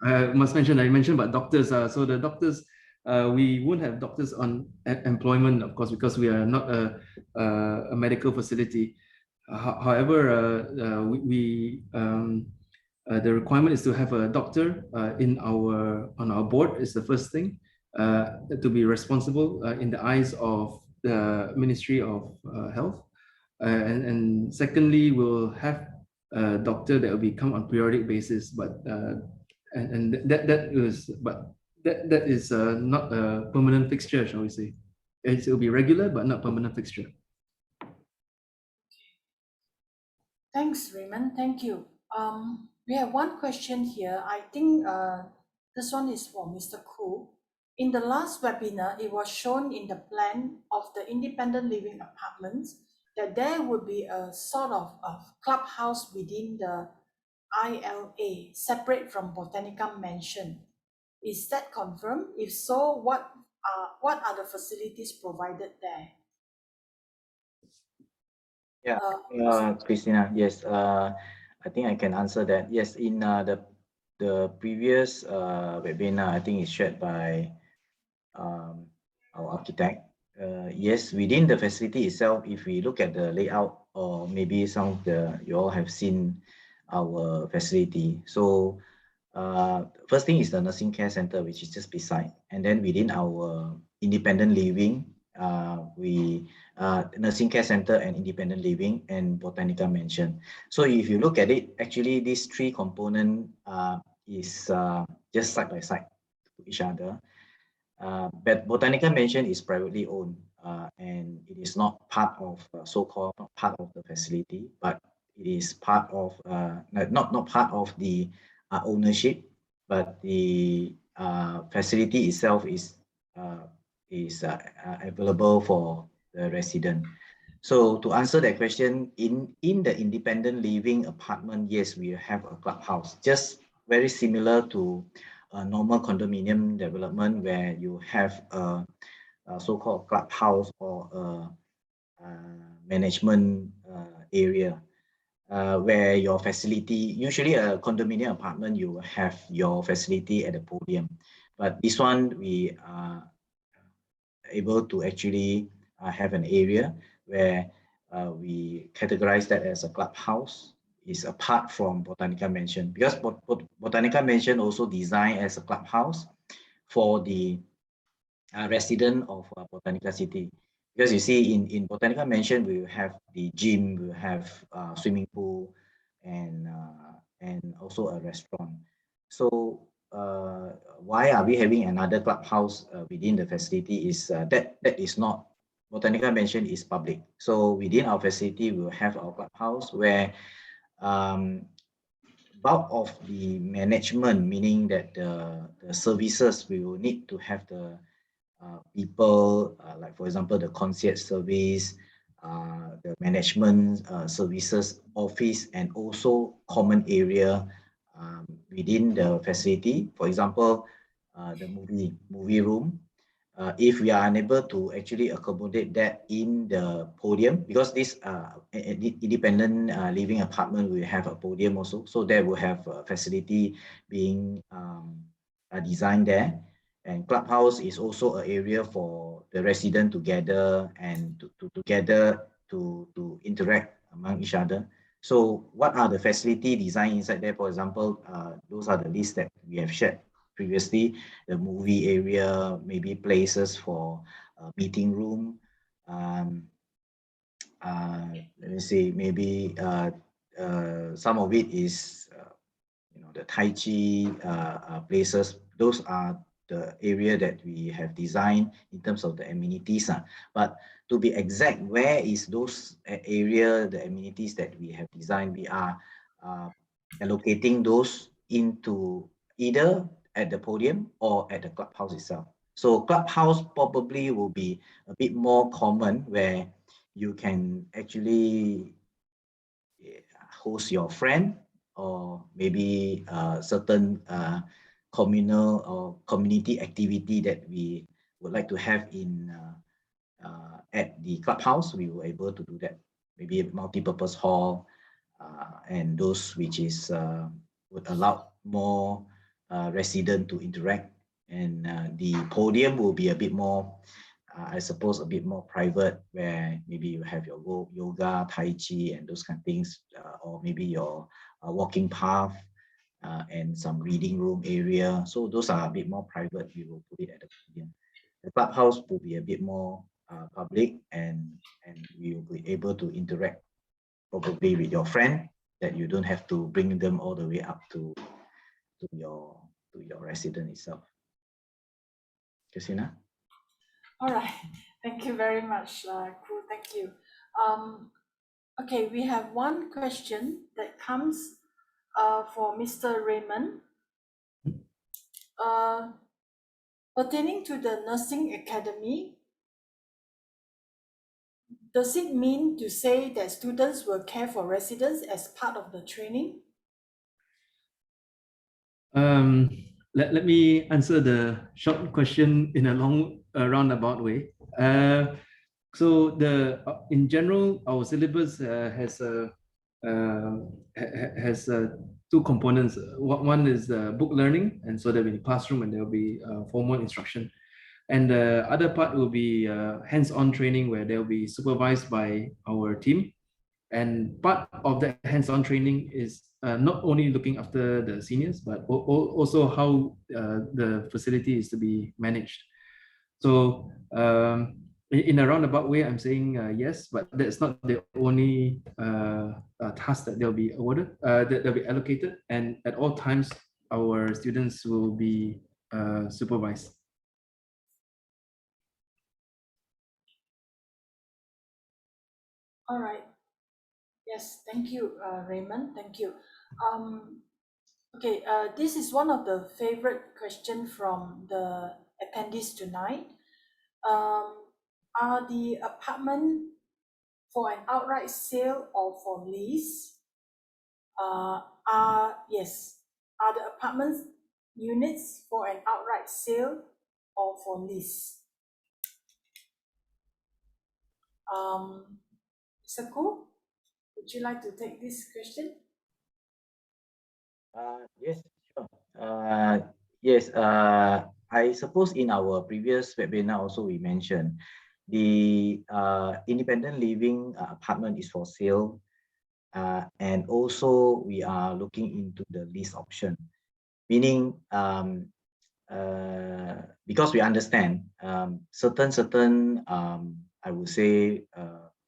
I must mention, I mentioned about doctors. So the doctors, we won't have doctors on employment, of course, because we are not a medical facility. However, the requirement is to have a doctor on our board is the first thing, to be responsible in the eyes of the Ministry of Health, and secondly, we'll have a doctor that will become on periodic basis, but that is not a permanent fixture, shall we say? It will be regular, but not permanent fixture. Thanks, Raymond. Thank you. We have one question here. I think this one is for Mr. Khoo. In the last webinar, it was shown in the plan of the independent living apartments that there would be a sort of a clubhouse within the ILA, separate from Botanica Mansion. Is that confirmed? If so, what are the facilities provided there? Yeah, Christina, yes, I think I can answer that. Yes, in the previous webinar, I think it's shared by our architect. Yes, within the facility itself, if we look at the layout, or maybe some of you all have seen our facility. So first thing is the nursing care center, which is just beside, and then within our independent living, nursing care center and independent living and Botanica Mansion. So if you look at it, actually these three components is just side by side to each other. But Botanica Mansion is privately owned, and it is not part of so-called part of the facility, but it is part of not part of the ownership, but the facility itself is available for the resident. So to answer that question, in the independent living apartment, yes, we have a clubhouse, just very similar to a normal condominium development where you have a so-called clubhouse or a management area where your facility, usually a condominium apartment, you have your facility at the podium. But this one, we are able to actually have an area where we categorize that as a clubhouse. Is apart from Botanica Mansion, because Botanica Mansion also designed as a clubhouse for the resident of Botanica CT. Because you see, in Botanica Mansion, we will have the gym, we will have swimming pool, and also a restaurant. So why are we having another clubhouse within the facility? Is that is not, Botanica Mansion is public. So within our facility, we will have our clubhouse where bulk of the management, meaning that the services, we will need to have the people, like for example, the concierge service, the management services office, and also common area within the facility. For example, the movie room. If we are unable to actually accommodate that in the podium, because this independent living apartment will have a podium also, so there will have a facility being designed there. And clubhouse is also an area for the resident to gather and to interact among each other. So what are the facility design inside there? For example, those are the lists that we have shared previously. The movie area, maybe places for meeting room. Let me see, maybe some of it is the Tai Chi places. Those are the area that we have designed in terms of the amenities. But to be exact, where is those area, the amenities that we have designed, we are allocating those into either at the podium or at the clubhouse itself. So clubhouse probably will be a bit more common, where you can actually host your friend, or maybe certain communal or community activity that we would like to have in at the clubhouse. We were able to do that, maybe a multi-purpose hall, and those which is would allow more resident to interact. And the podium will be a bit more, I suppose, a bit more private, where maybe you have your yoga, Tai Chi, and those kind of things, or maybe your walking path and some reading room area. So those are a bit more private. We will put it at the podium. The clubhouse will be a bit more public, and we will be able to interact probably with your friend, that you don't have to bring them all the way up to your resident itself. Christina? All right, thank you very much, Kru. Thank you. Okay, we have one question that comes for Mr. Raymond. Pertaining to the nursing academy, does it mean to say that students will care for residents as part of the training? Let me answer the short question in a long roundabout way. So in general, our syllabus has two components. One is book learning, and so there'll be classroom and there'll be formal instruction. And the other part will be hands-on training where they'll be supervised by our team. And part of that hands-on training is not only looking after the seniors, but also how the facility is to be managed. So in a roundabout way, I'm saying yes, but that's not the only task that they'll be awarded, that they'll be allocated. And at all times, our students will be supervised. All right. Yes, thank you, Raymond. Thank you. Okay, this is one of the favorite questions from the attendees tonight. Are the apartment for an outright sale or for lease? Yes. Are the apartment units for an outright sale or for lease? Mr. Koo, would you like to take this question? Yes, sure. Yes, I suppose in our previous webinar also we mentioned the independent living apartment is for sale, and also we are looking into the lease option, meaning because we understand certain I would say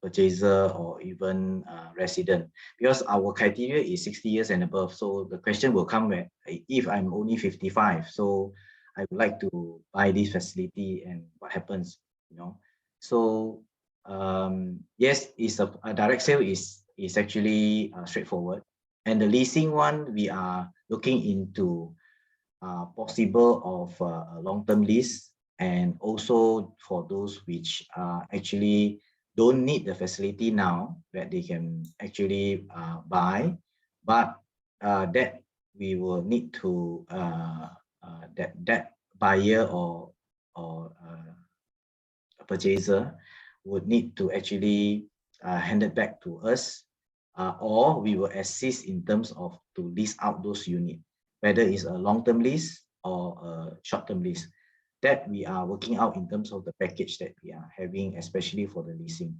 purchaser or even resident, because our criteria is 60 years and above. So the question will come when, if I'm only 55, so I would like to buy this facility, and what happens, you know? So yes, is a direct sale is actually straightforward, and the leasing one we are looking into possible of a long-term lease, and also for those which actually don't need the facility now, that they can actually buy, but that we will need to that buyer or a purchaser would need to actually hand it back to us, or we will assist in terms of to lease out those units, whether it's a long-term lease or a short-term lease. That we are working out in terms of the package that we are having, especially for the leasing.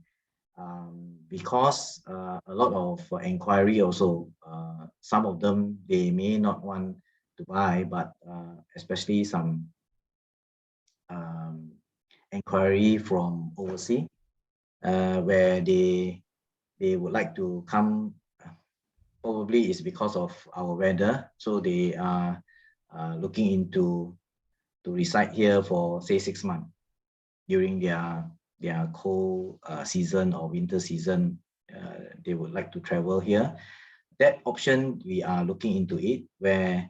Because a lot of inquiry also, some of them, they may not want to buy, but especially some inquiry from overseas, where they would like to come. Probably is because of our weather, so they are looking into to reside here for say 6 months during their cold season or winter season. They would like to travel here. That option we are looking into it, where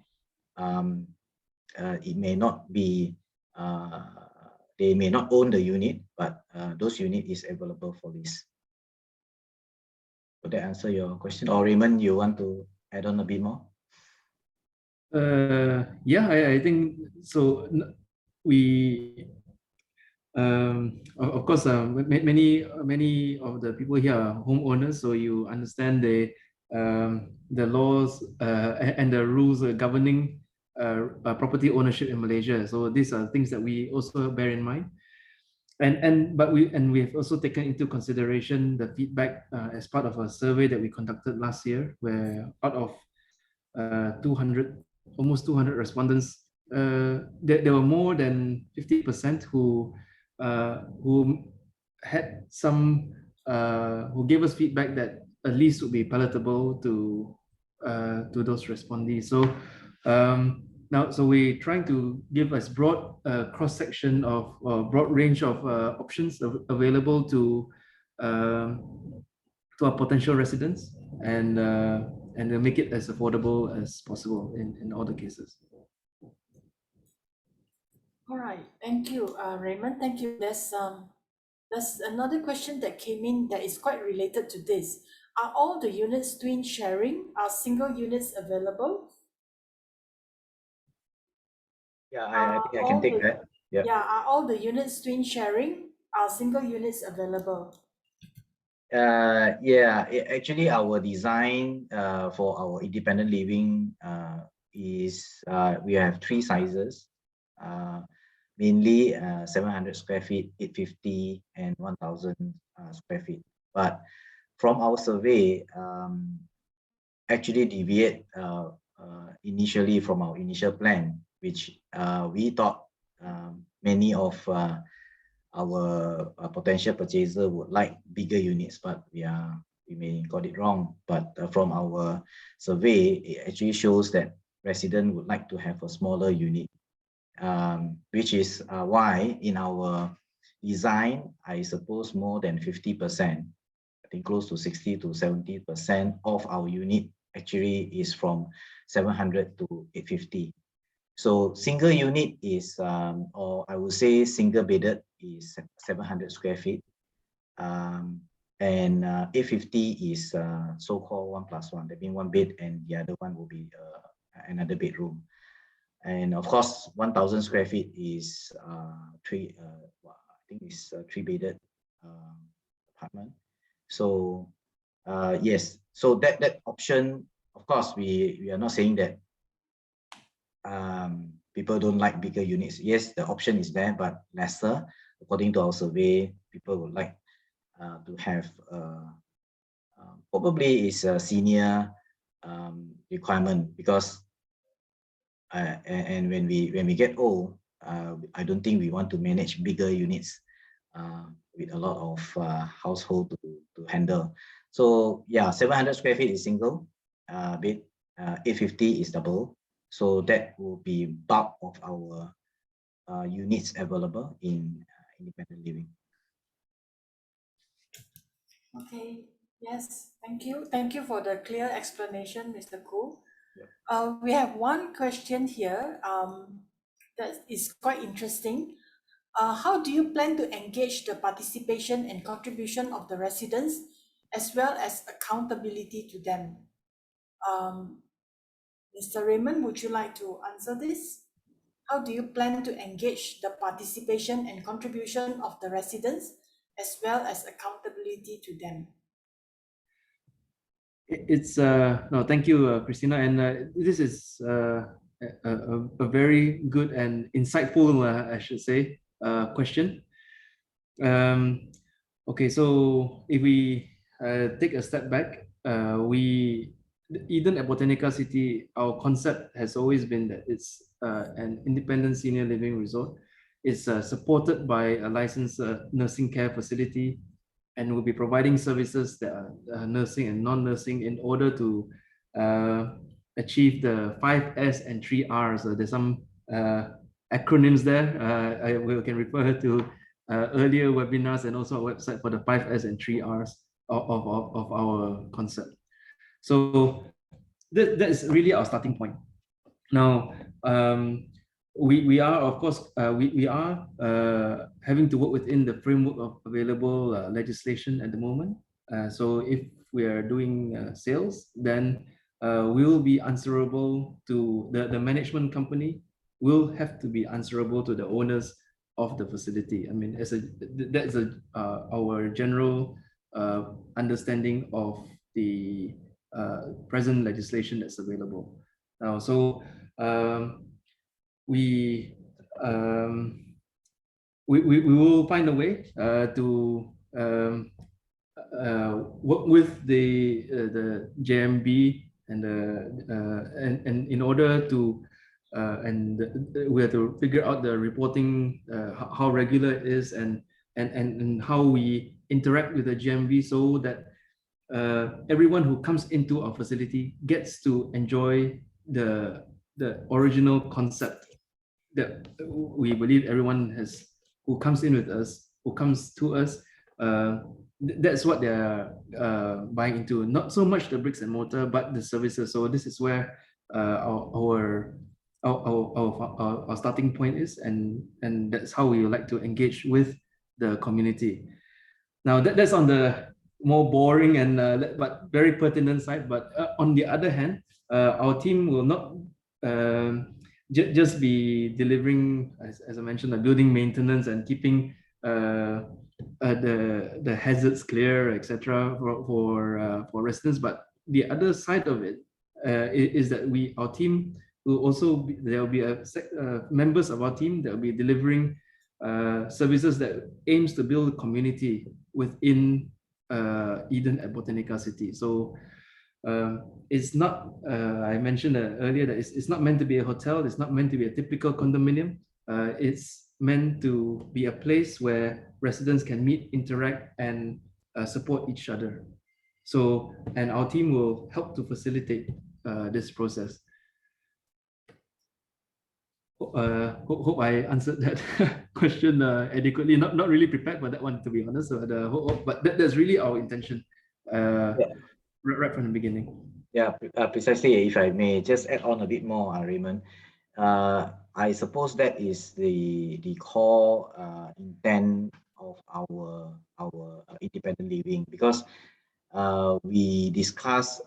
it may not be they may not own the unit, but those unit is available for lease. Would that answer your question? Or Raymond, you want to add on a bit more? Yeah, I think so. We of course, many of the people here are homeowners, so you understand the laws and the rules governing property ownership in Malaysia. So these are things that we also bear in mind. But we have also taken into consideration the feedback as part of a survey that we conducted last year, where out of almost 200 respondents, there were more than 50% who had some who gave us feedback that a lease would be palatable to those respondees. So so we're trying to give us broad cross section of broad range of options available to our potential residents, and make it as affordable as possible in all the cases. All right, thank you, Raymond. Thank you. There's another question that came in that is quite related to this. Are all the units twin sharing? Are single units available? Yeah, I Are think I can all take the that. Yeah. Yeah, are all the units twin sharing? Are single units available? Yeah, actually our design for our independent living is we have three sizes, mainly 700 square feet, 850 and 1000 square feet. But from our survey, actually deviate initially from our initial plan, which we thought many of our potential purchaser would like bigger units, but we may got it wrong. But from our survey, it actually shows that resident would like to have a smaller unit, which is why in our design, I suppose more than 50%, I think close to 60 to 70% of our unit actually is from 700 to 850. So single unit is, or I would say single bedded is 700 square feet. And 850 is so-called 1+1. That means one bed and the other one will be another bedroom. And of course, 1000 square feet is I think it's a three-bedded apartment. So yes, so that option, of course, we are not saying that people don't like bigger units. Yes, the option is there, but lesser. According to our survey, people would like to have probably is a senior requirement, because and when we get old, I don't think we want to manage bigger units with a lot of household to handle. So yeah, 700 square feet is single bed, 850 is double. So that will be bulk of our units available in independent living. Okay, yes, thank you. Thank you for the clear explanation, Mr. Koo. Yep. We have one question here that is quite interesting. How do you plan to engage the participation and contribution of the residents as well as accountability to them? Mr. Raymond, would you like to answer this? How do you plan to engage the participation and contribution of the residents as well as accountability to them? It's no, thank you, Christina, and this is a very good and insightful, I should say, question. Okay, so if we take a step back, Eden at Botanica City, our concept has always been that it's an independent senior living resort. It's supported by a licensed nursing care facility, and will be providing services that are nursing and non-nursing in order to achieve the 5S and 3Rs. There's some acronyms there. We can refer to earlier webinars and also our website for the 5S and 3Rs of our concept. So that is really our starting point. Now, we are, of course, we are having to work within the framework of available legislation at the moment. So if we are doing sales, then we will be answerable to the management company, will have to be answerable to the owners of the facility. I mean, that's our general understanding of the present legislation that's available now. So we will find a way to work with the JMB and in order to we have to figure out the reporting, how regular it is, and how we interact with the GMB, so that everyone who comes into our facility gets to enjoy the original concept that we believe everyone who comes in with us, who comes to us, that's what they're buying into. Not so much the bricks and mortar, but the services. So this is where our our starting point is, and that's how we would like to engage with the community. Now that's on the more boring and but very pertinent side. But on the other hand, our team will not just be delivering, as I mentioned, the building maintenance and keeping the hazards clear, etc. for residents. But the other side of it is that our team will also there will be members of our team that will be delivering services that aims to build a community within Eden at Botanica City. So it's not, I mentioned earlier that it's not meant to be a hotel, it's not meant to be a typical condominium. It's meant to be a place where residents can meet, interact, and support each other. So, and our team will help to facilitate this process. Hope I answered that question adequately. Not really prepared for that one, to be honest. But that's really our intention right from the beginning. Yeah, precisely. If I may just add on a bit more, Raymond. I suppose that is the core intent of our independent living, because we discuss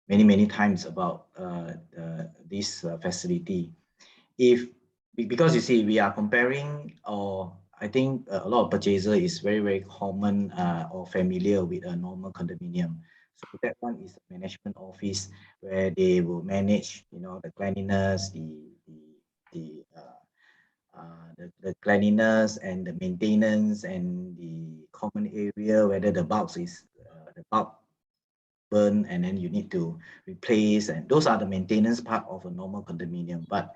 many times about this facility. Because you see, we are comparing, or I think a lot of purchaser is very common or familiar with a normal condominium. So that one is a management office where they will manage, the cleanliness, the cleanliness and the maintenance and the common area, whether the bulbs is the bulb burn and then you need to replace, and those are the maintenance part of a normal condominium. But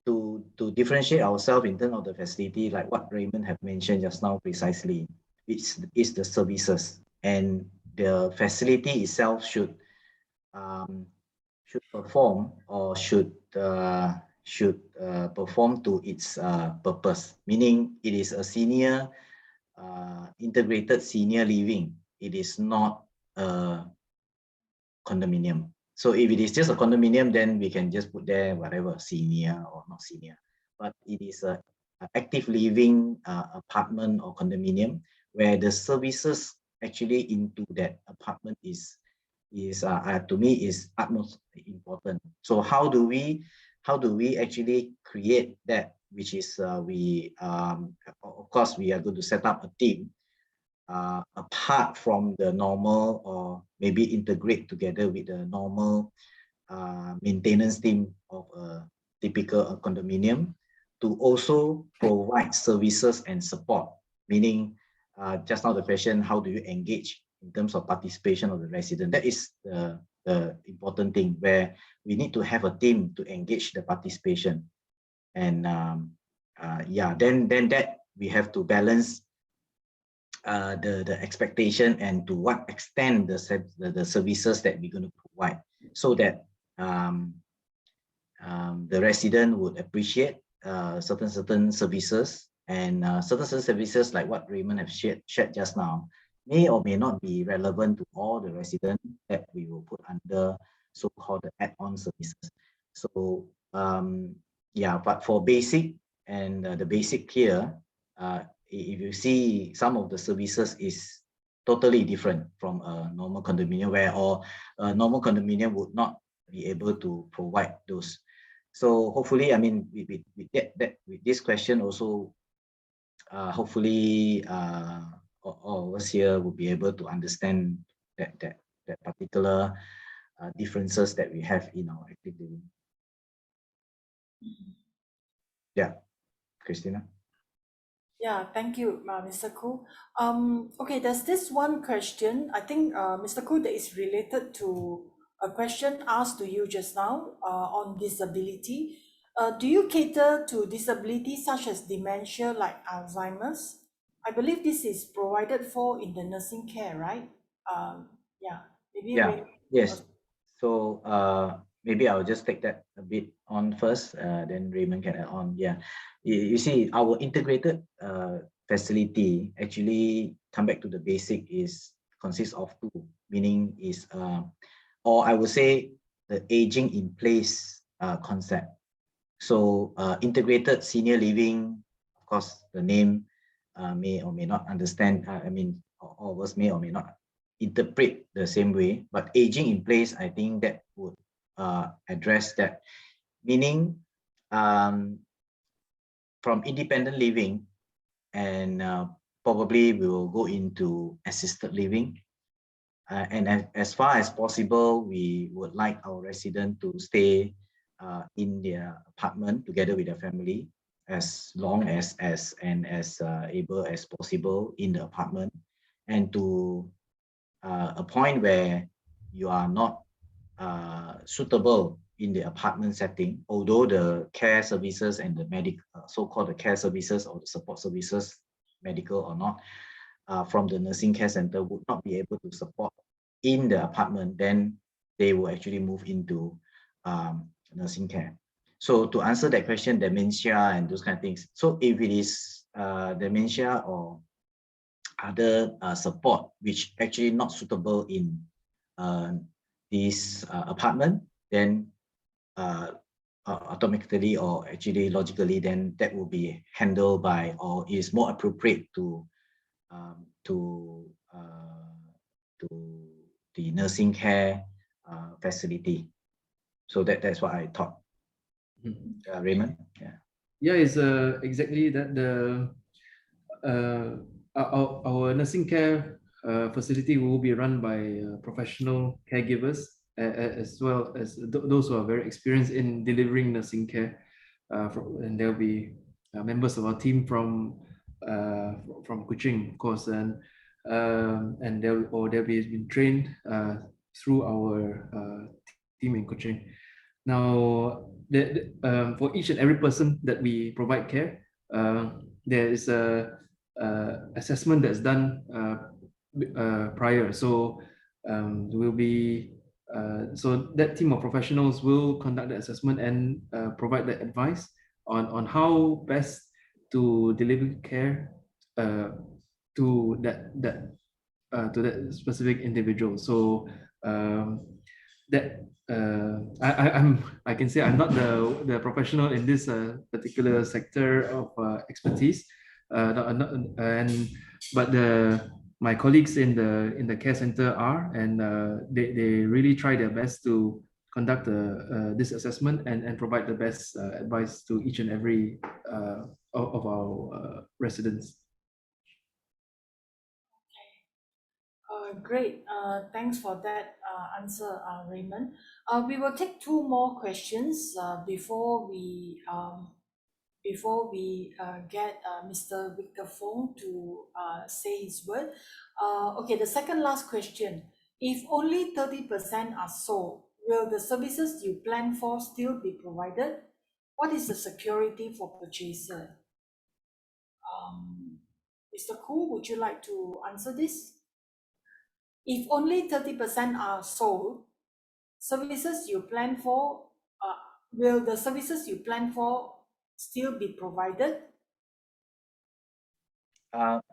to differentiate ourselves in terms of the facility, like what Raymond have mentioned just now precisely, it's the services, and the facility itself should perform, or should perform to its purpose, meaning it is a senior integrated senior living. It is not a condominium. So if it is just a condominium, then we can just put there whatever, senior or not senior. But it is a active living apartment or condominium where the services actually into that apartment is to me is utmost important. So how do we actually create that, which is of course we are going to set up a team apart from the normal, or maybe integrate together with the normal maintenance team of a typical condominium, to also provide services and support. Meaning, just now the question, how do you engage in terms of participation of the resident? That is the important thing, where we need to have a team to engage the participation. And then that we have to balance the expectation and to what extent the services that we're going to provide, so that the resident would appreciate certain services, and certain services like what Raymond have shared just now may or may not be relevant to all the residents, that we will put under so-called add-on services. So but for basic, and the basic here, if you see, some of the services is totally different from a normal condominium, where a normal condominium would not be able to provide those. So hopefully, I mean, with this question also, hopefully all of us here will be able to understand that particular differences that we have in our active living. Yeah, Christina. Yeah, thank you, Mr. Khoo. Okay, there's this one question, I think, Mr. Khoo, that is related to a question asked to you just now on disability. Do you cater to disabilities such as dementia, like Alzheimer's? I believe this is provided for in the nursing care, right? Yeah, maybe. Yeah, yes. So maybe I'll just take that a bit on first, then Raymond can add on. Yeah, you see, our integrated facility actually come back to the basic is consists of two, meaning is or I would say the aging in place concept. So integrated senior living, of course, the name may or may not understand. I mean, all of us may or may not interpret the same way. But aging in place, I think that would address that. Meaning, from independent living, and probably we will go into assisted living. And as far as possible, we would like our resident to stay in their apartment together with their family as long as able as possible in the apartment, and to a point where you are not suitable in the apartment setting, although the care services and the medical, so-called the care services or the support services, medical or not, from the nursing care center would not be able to support in the apartment, then they will actually move into nursing care. So to answer that question, dementia and those kind of things. So if it is dementia or other support which actually not suitable in this apartment, then automatically or actually logically, then that will be handled by, or is more appropriate to the nursing care facility. So that's what I thought. Raymond? Yeah, it's exactly that. Our nursing care facility will be run by professional caregivers, as well as those who are very experienced in delivering nursing care. And there'll be members of our team from Kuching, of course, and they'll be been trained through our team in Kuching. Now, for each and every person that we provide care, there is a assessment that's done prior. So will be so that team of professionals will conduct the assessment and provide the advice on how best to deliver care to that specific individual. So I can say I'm not the professional in this particular sector of expertise, but my colleagues in the care center are, and they really try their best to conduct this assessment and provide the best advice to each and every of our residents. Great. Thanks for that answer, Raymond. We will take two more questions before we get Mr. Victor Fong to say his word. Okay, the second last question. If only 30% are sold, will the services you plan for still be provided? What is the security for purchaser? Mr. Khoo, would you like to answer this? If only 30% are sold, services you plan for, will the services you plan for still be provided?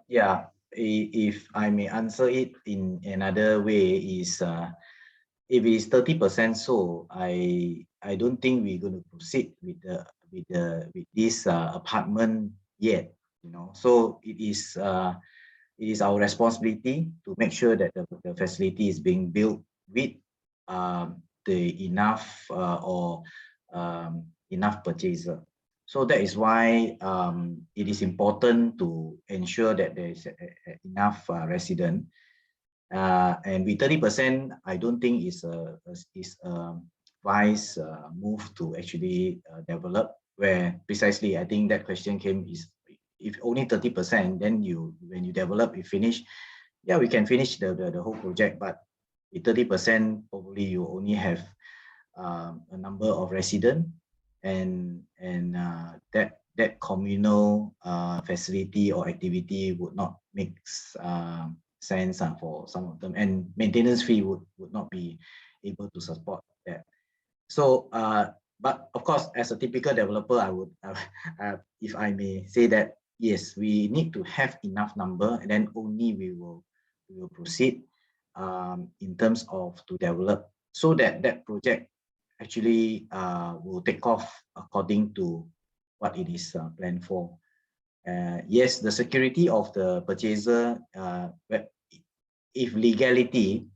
Yeah, if I may answer it in another way, is if it is 30% sold, I don't think we're going to proceed with this apartment yet. So it is our responsibility to make sure that the facility is being built with the enough enough purchaser. So that is why it is important to ensure that there is enough resident. And with 30%, I don't think is a wise move to actually develop. Where precisely, I think that question came is, if only 30%, then when you develop, you finish. Yeah, we can finish the whole project, but with 30%, probably you only have a number of residents, and that communal facility or activity would not make sense for some of them, and maintenance fee would not be able to support that. So, but of course, as a typical developer, I would, if I may say that, yes, we need to have enough number, and then only we will proceed in terms of to develop, so that that project actually will take off according to what it is planned for. Yes, the security of the purchaser, if legality,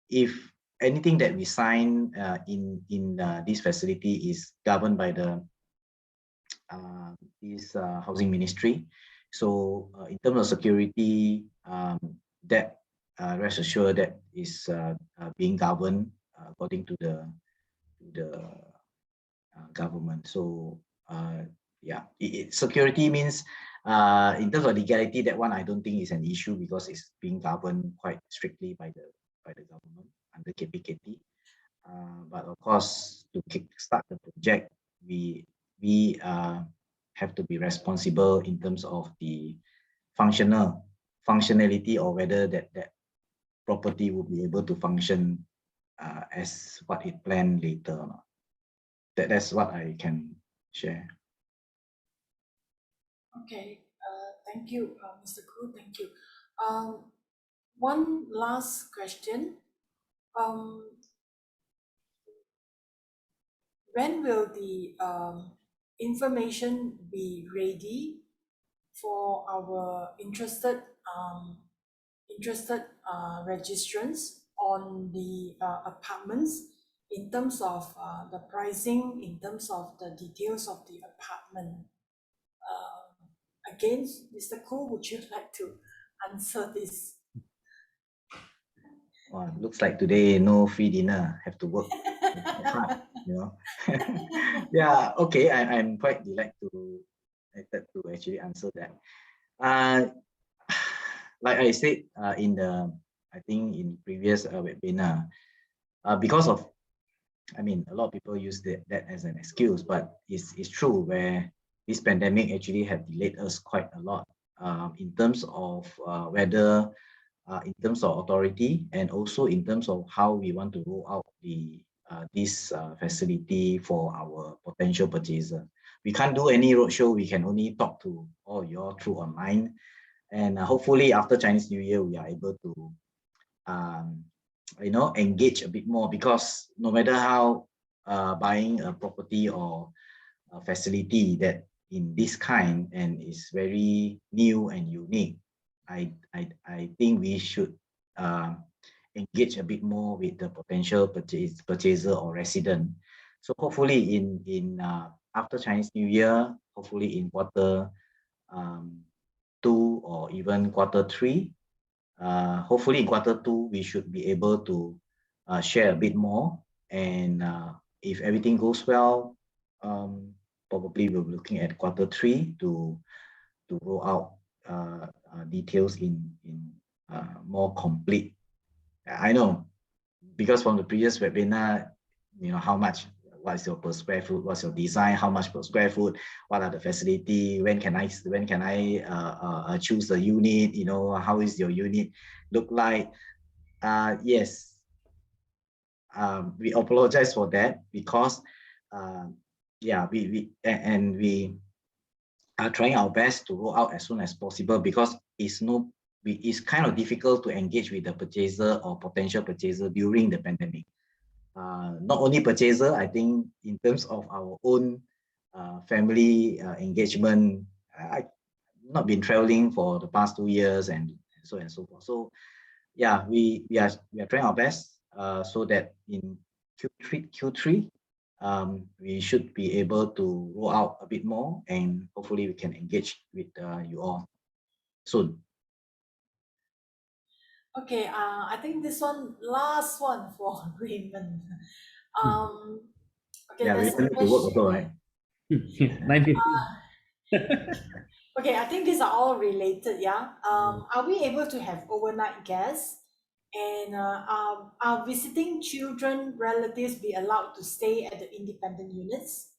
if anything that we sign in this facility is governed by the this housing ministry. So in terms of security, that rest assured that is being governed according to the government. So yeah, security means in terms of legality, that one I don't think is an issue because it's being governed quite strictly by the government under KPKT. But of course, to kickstart the project, we have to be responsible in terms of the functionality, or whether that property will be able to function as what it planned later or not. That's what I can share. Okay, thank you, Mr. Koo. Thank you. One last question. When will the information be ready for our interested registrants on the apartments, in terms of the pricing, in terms of the details of the apartment? Again, Mr. Koo, would you like to answer this? Well, looks like today no free dinner, have to work hard, you know. Yeah, okay, I'm quite delighted to actually answer that. Like I said in the, I think in previous webinar, because of, I mean, a lot of people use that as an excuse, but it's true, where this pandemic actually have delayed us quite a lot in terms of whether in terms of authority, and also in terms of how we want to roll out this facility for our potential purchaser. We can't do any roadshow. We can only talk to all you all through online. And hopefully after Chinese New Year, we are able to engage a bit more, because no matter how buying a property or a facility that in this kind and is very new and unique, I think we should engage a bit more with the potential purchaser or resident. So hopefully in after Chinese New Year, hopefully in quarter 2 or even quarter 3, hopefully in quarter 2 we should be able to share a bit more. And if everything goes well, probably we'll be looking at quarter 3 to roll out details in more complete. I know, because from the previous webinar, how much, what is your per square foot, what's your design, how much per square foot, what are the facility, when can I choose the unit, how is your unit look like? Yes, we apologize for that, because yeah, we are trying our best to roll out as soon as possible, because it's kind of difficult to engage with the purchaser or potential purchaser during the pandemic. Not only purchaser, I think in terms of our own family engagement, I've not been traveling for the past 2 years and so on and so forth. So yeah, we are trying our best so that in Q3 we should be able to roll out a bit more, and hopefully we can engage with you all soon. Okay, I think this last one for Raymond. Okay, yeah, there's we a need to work also, right? 9:50. Okay, I think these are all related, yeah. Are we able to have overnight guests? And are visiting children relatives be allowed to stay at the independent units?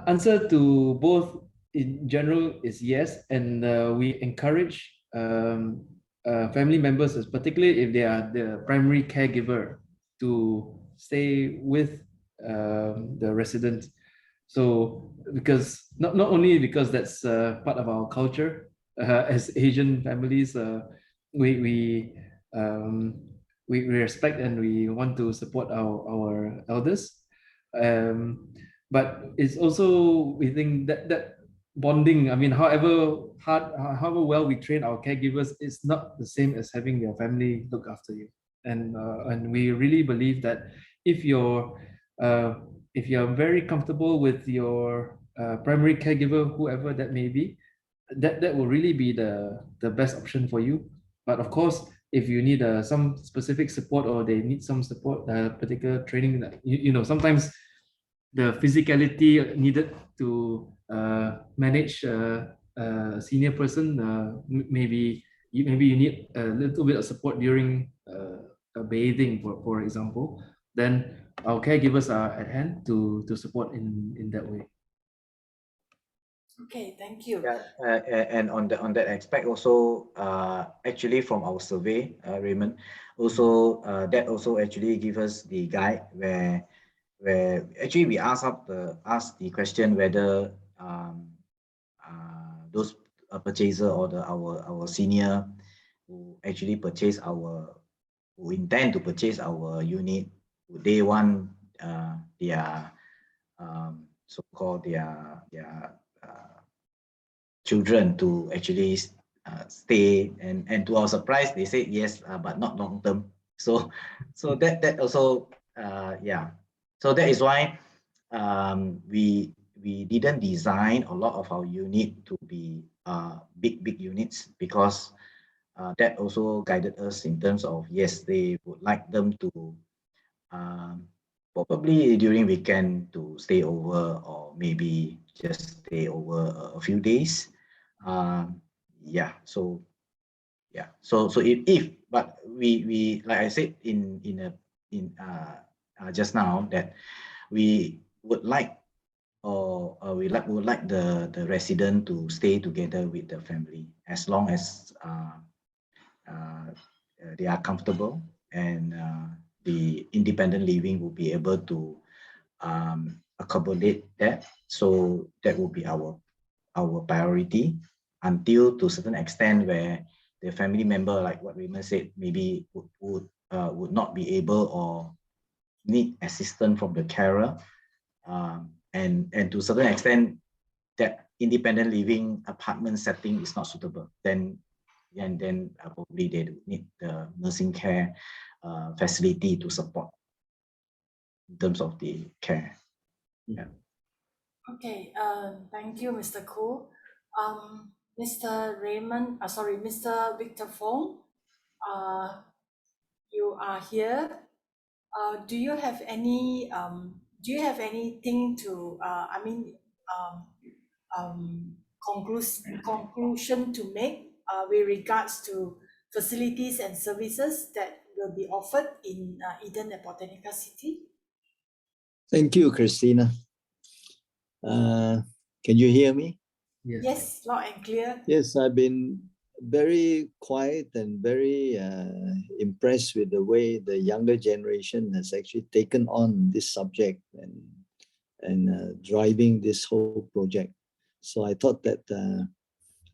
Answer to both in general is yes, and we encourage family members, particularly if they are the primary caregiver, to stay with the resident. So because not only because that's part of our culture as Asian families, we we respect and we want to support our elders. But it's also, we think that bonding, I mean, however hard, however well we train our caregivers, it's not the same as having your family look after you. And we really believe that if you're very comfortable with your primary caregiver, whoever that may be, that will really be the best option for you. But of course, if you need some specific support, or they need some support, particular training, you know, sometimes the physicality needed to manage a senior person, maybe you need a little bit of support during bathing, for example, then our caregivers are at hand to support in that way. Okay, thank you. Yeah, and on that aspect also, actually from our survey, Raymond, also that also actually give us the guide where actually we ask the question whether those purchaser or our senior who actually who intend to purchase our unit, would they want their so-called their children to actually stay, and to our surprise they said yes, but not long term. So that also yeah, so that is why we didn't design a lot of our unit to be big units, because that also guided us in terms of, yes, they would like them to probably during weekend to stay over, or maybe just stay over a few days. Yeah, so yeah, so if but we like I said in just now, that we would like, or we would like the resident to stay together with the family, as long as they are comfortable, and the independent living will be able to accommodate that. So that will be our priority, until to a certain extent where the family member, like what Raymond said, maybe would not be able, or need assistance from the carer, and to a certain extent that independent living apartment setting is not suitable, then probably they need the nursing care facility to support in terms of the care. Yeah. Okay, thank you, Mr. Khoo. Mr. Mr. Victor Fong, you are here. Do you have anything to conclusion to make with regards to facilities and services that will be offered in Eden at Botanica City? Thank you, Christina. Can you hear me? Yes, loud and clear. Yes, I've been very quiet and very impressed with the way the younger generation has actually taken on this subject and driving this whole project. So I thought that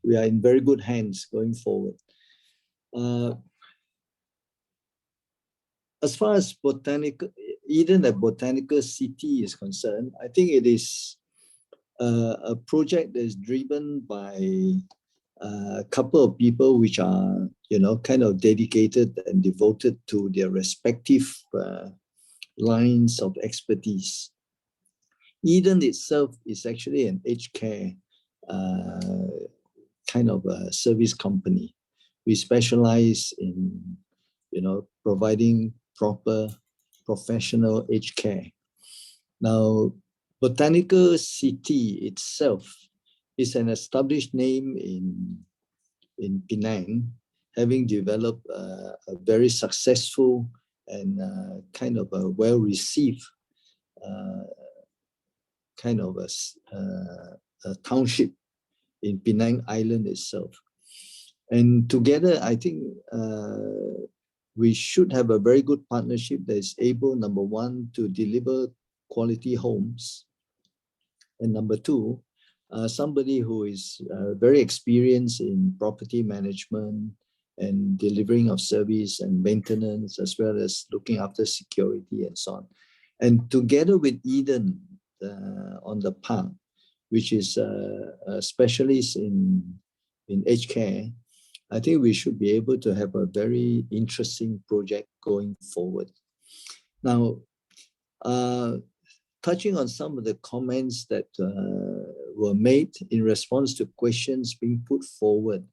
we are in very good hands going forward. As far as Eden at Botanica CT is concerned, I think it is a project that is driven by a couple of people which are, kind of dedicated and devoted to their respective lines of expertise. Eden itself is actually an aged care kind of a service company. We specialize in, providing proper professional aged care. Now, Botanica CT itself is an established name in Penang, having developed a very successful and kind of a well-received kind of a township in Penang Island itself. And together, I think we should have a very good partnership that is able, number one, to deliver quality homes, and number two, somebody who is very experienced in property management and delivering of service and maintenance, as well as looking after security and so on. And together with Eden on the park, which is a specialist in aged care, I think we should be able to have a very interesting project going forward. Now, touching on some of the comments that were made in response to questions being put forward.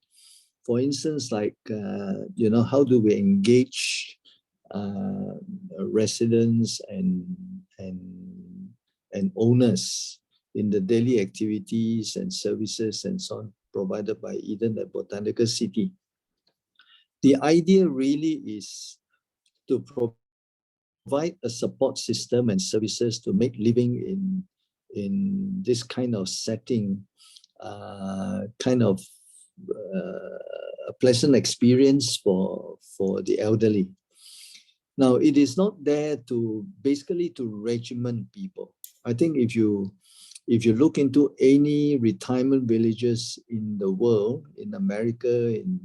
For instance, like, how do we engage residents and owners in the daily activities and services and so on provided by Eden at Botanica CT? The idea really is to provide a support system and services to make living in this kind of setting a pleasant experience for the elderly. Now, it is not there to basically to regiment people. I think if you look into any retirement villages in the world, in America, in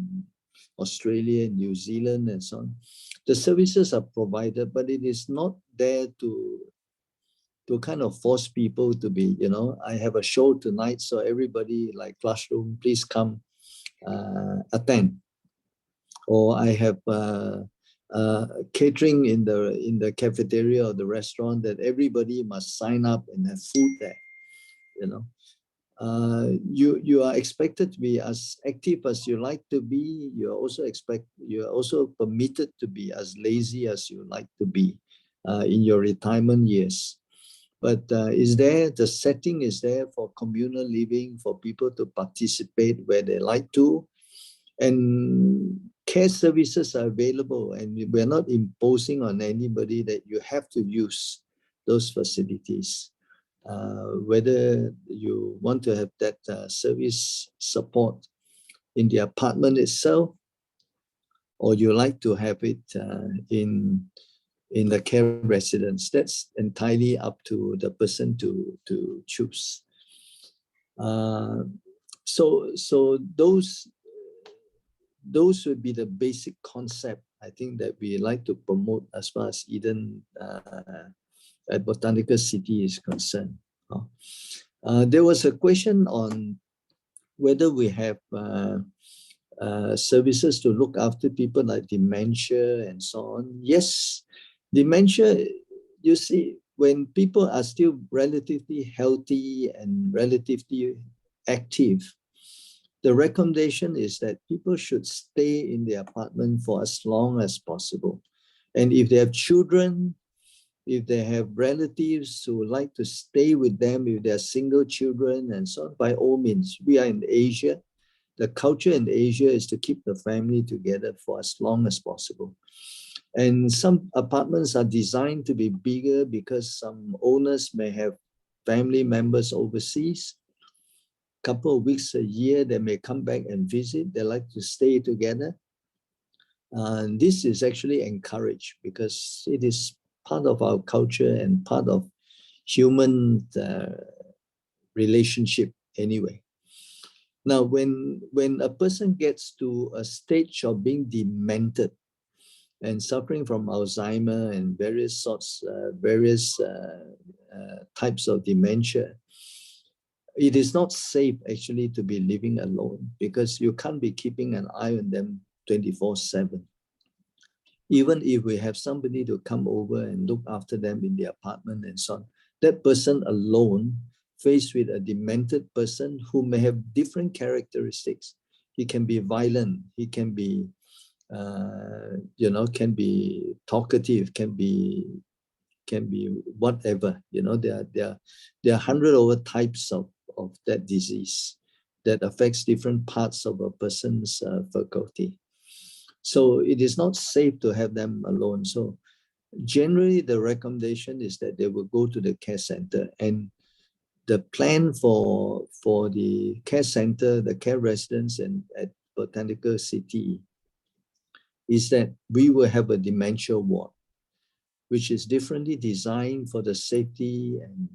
Australia, New Zealand, and so on, the services are provided, but it is not there to kind of force people to be, I have a show tonight, so everybody, like classroom, please come attend. Or I have catering in the cafeteria or the restaurant that everybody must sign up and have food there. You are expected to be as active as you like to be. You are also permitted to be as lazy as you like to be in your retirement years. But the setting is there for communal living, for people to participate where they like to, and care services are available, and we're not imposing on anybody that you have to use those facilities. Whether you want to have that service support in the apartment itself, or you like to have it in the care residence, that's entirely up to the person to choose. So those would be the basic concept, I think, that we like to promote as far as Eden at Botanica CT is concerned. There was a question on whether we have services to look after people like dementia and so on. Yes, dementia, you see, when people are still relatively healthy and relatively active, the recommendation is that people should stay in the apartment for as long as possible. And if they have children, if they have relatives who like to stay with them, if they're single children and so on, by all means. We are in Asia. The culture in Asia is to keep the family together for as long as possible. And some apartments are designed to be bigger because some owners may have family members overseas. Couple of weeks a year, they may come back and visit. They like to stay together. And this is actually encouraged because it is part of our culture and part of human relationship anyway. Now, when a person gets to a stage of being demented and suffering from Alzheimer and various types of dementia, it is not safe actually to be living alone because you can't be keeping an eye on them 24/7. Even if we have somebody to come over and look after them in the apartment and so on, that person alone, faced with a demented person who may have different characteristics. He can be violent, he can be, can be talkative, can be whatever. There are 100 over types of that disease that affects different parts of a person's faculty. So it is not safe to have them alone. So generally the recommendation is that they will go to the care center, and the plan for the care center, the care residence and at Botanica CT is that we will have a dementia ward, which is differently designed for the safety and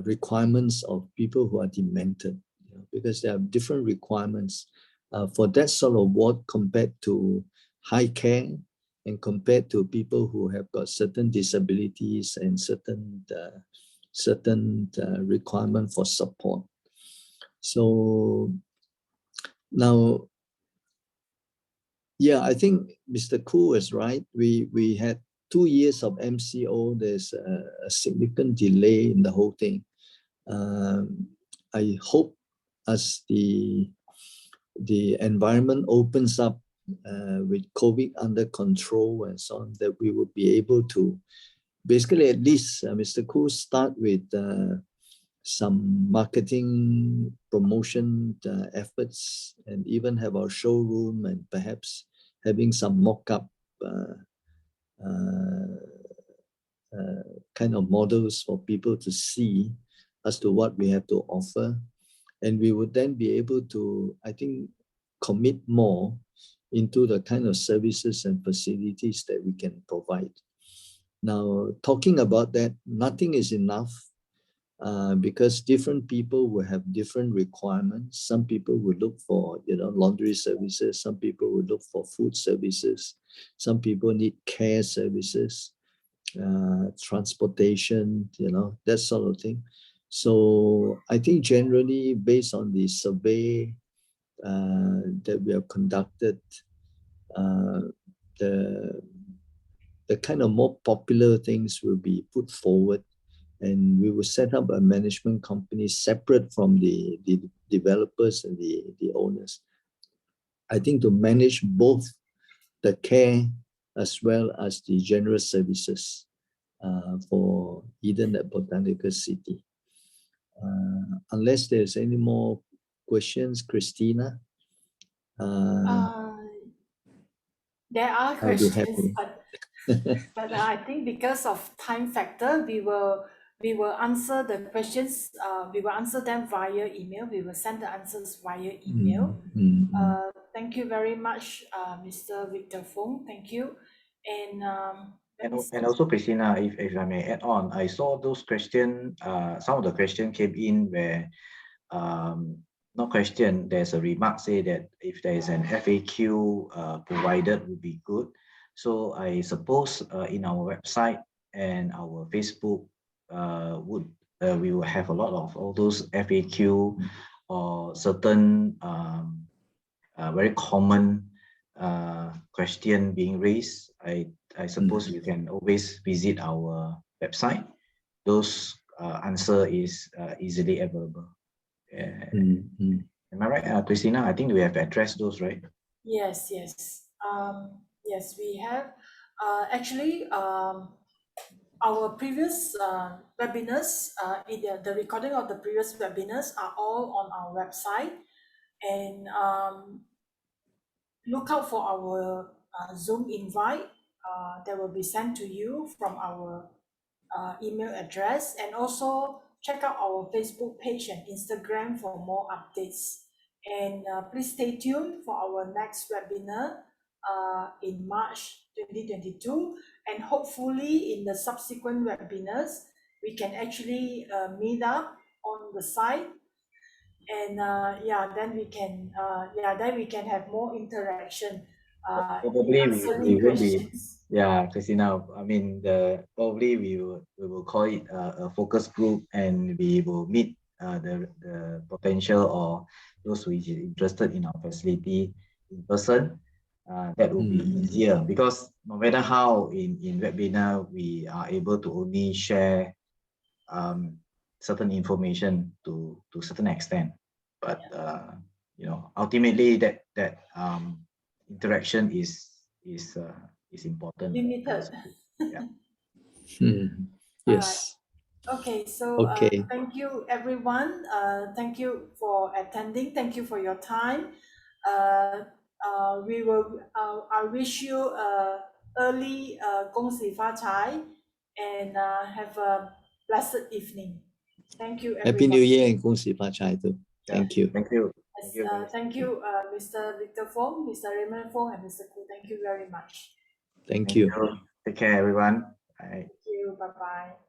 requirements of people who are demented, because there are different requirements. for that sort of ward compared to high care and compared to people who have got certain disabilities and certain requirement for support. So now, yeah, I think Mr. Koo is right. We had 2 years of MCO. There's a significant delay in the whole thing. I hope as the environment opens up with COVID under control and so on, that we will be able to basically at least, Mr. Koo, start with some marketing promotion efforts and even have our showroom and perhaps having some mock-up kind of models for people to see as to what we have to offer. And we would then be able to, I think, commit more into the kind of services and facilities that we can provide. Now, talking about that, nothing is enough because different people will have different requirements. Some people will look for, laundry services. Some people will look for food services. Some people need care services, transportation, that sort of thing. So I think generally based on the survey that we have conducted, the kind of more popular things will be put forward, and we will set up a management company separate from the developers and the owners. I think to manage both the care as well as the general services for Eden at Botanica City. Unless there's any more questions, Christina? There are questions, but I think because of time factor, we will answer the questions. We will answer them via email. We will send the answers via email. Thank you very much, Mr. Victor Fong. Thank you. And also, Christina, if I may add on, I saw those questions. Some of the questions came in where no question, there's a remark say that if there is an FAQ provided would be good. So I suppose in our website and our Facebook we will have a lot of all those FAQ or certain very common question being raised. I suppose you can always visit our website. Those answer is easily available. Am I right, Christina? I think we have addressed those, right? Yes, yes, we have. Actually, our previous webinars, the recording of the previous webinars are all on our website, and look out for our Zoom invite that will be sent to you from our email address, and also check out our Facebook page and Instagram for more updates. And please stay tuned for our next webinar in March 2022, and hopefully in the subsequent webinars we can actually meet up on the site, and then we can have more interaction. Probably we will be, yeah, Christina. I mean, probably we will call it a focus group, and we will meet the potential or those who is interested in our facility in person. That will be easier, because no matter how in webinar we are able to only share certain information to certain extent, but ultimately that interaction is important. Limited. Yeah. Yes. Okay, so thank you everyone. Thank you for attending. Thank you for your time. I wish you early 恭喜发财 and have a blessed evening. Thank you everyone. Happy New Year and 恭喜发财 too. Thank you. Thank you. Thank you, Mr. Victor Fong, Mr. Raymond Fong, and Mr. Koo. Thank you very much. Thank you. Take care, everyone. Bye. Thank you. Bye-bye.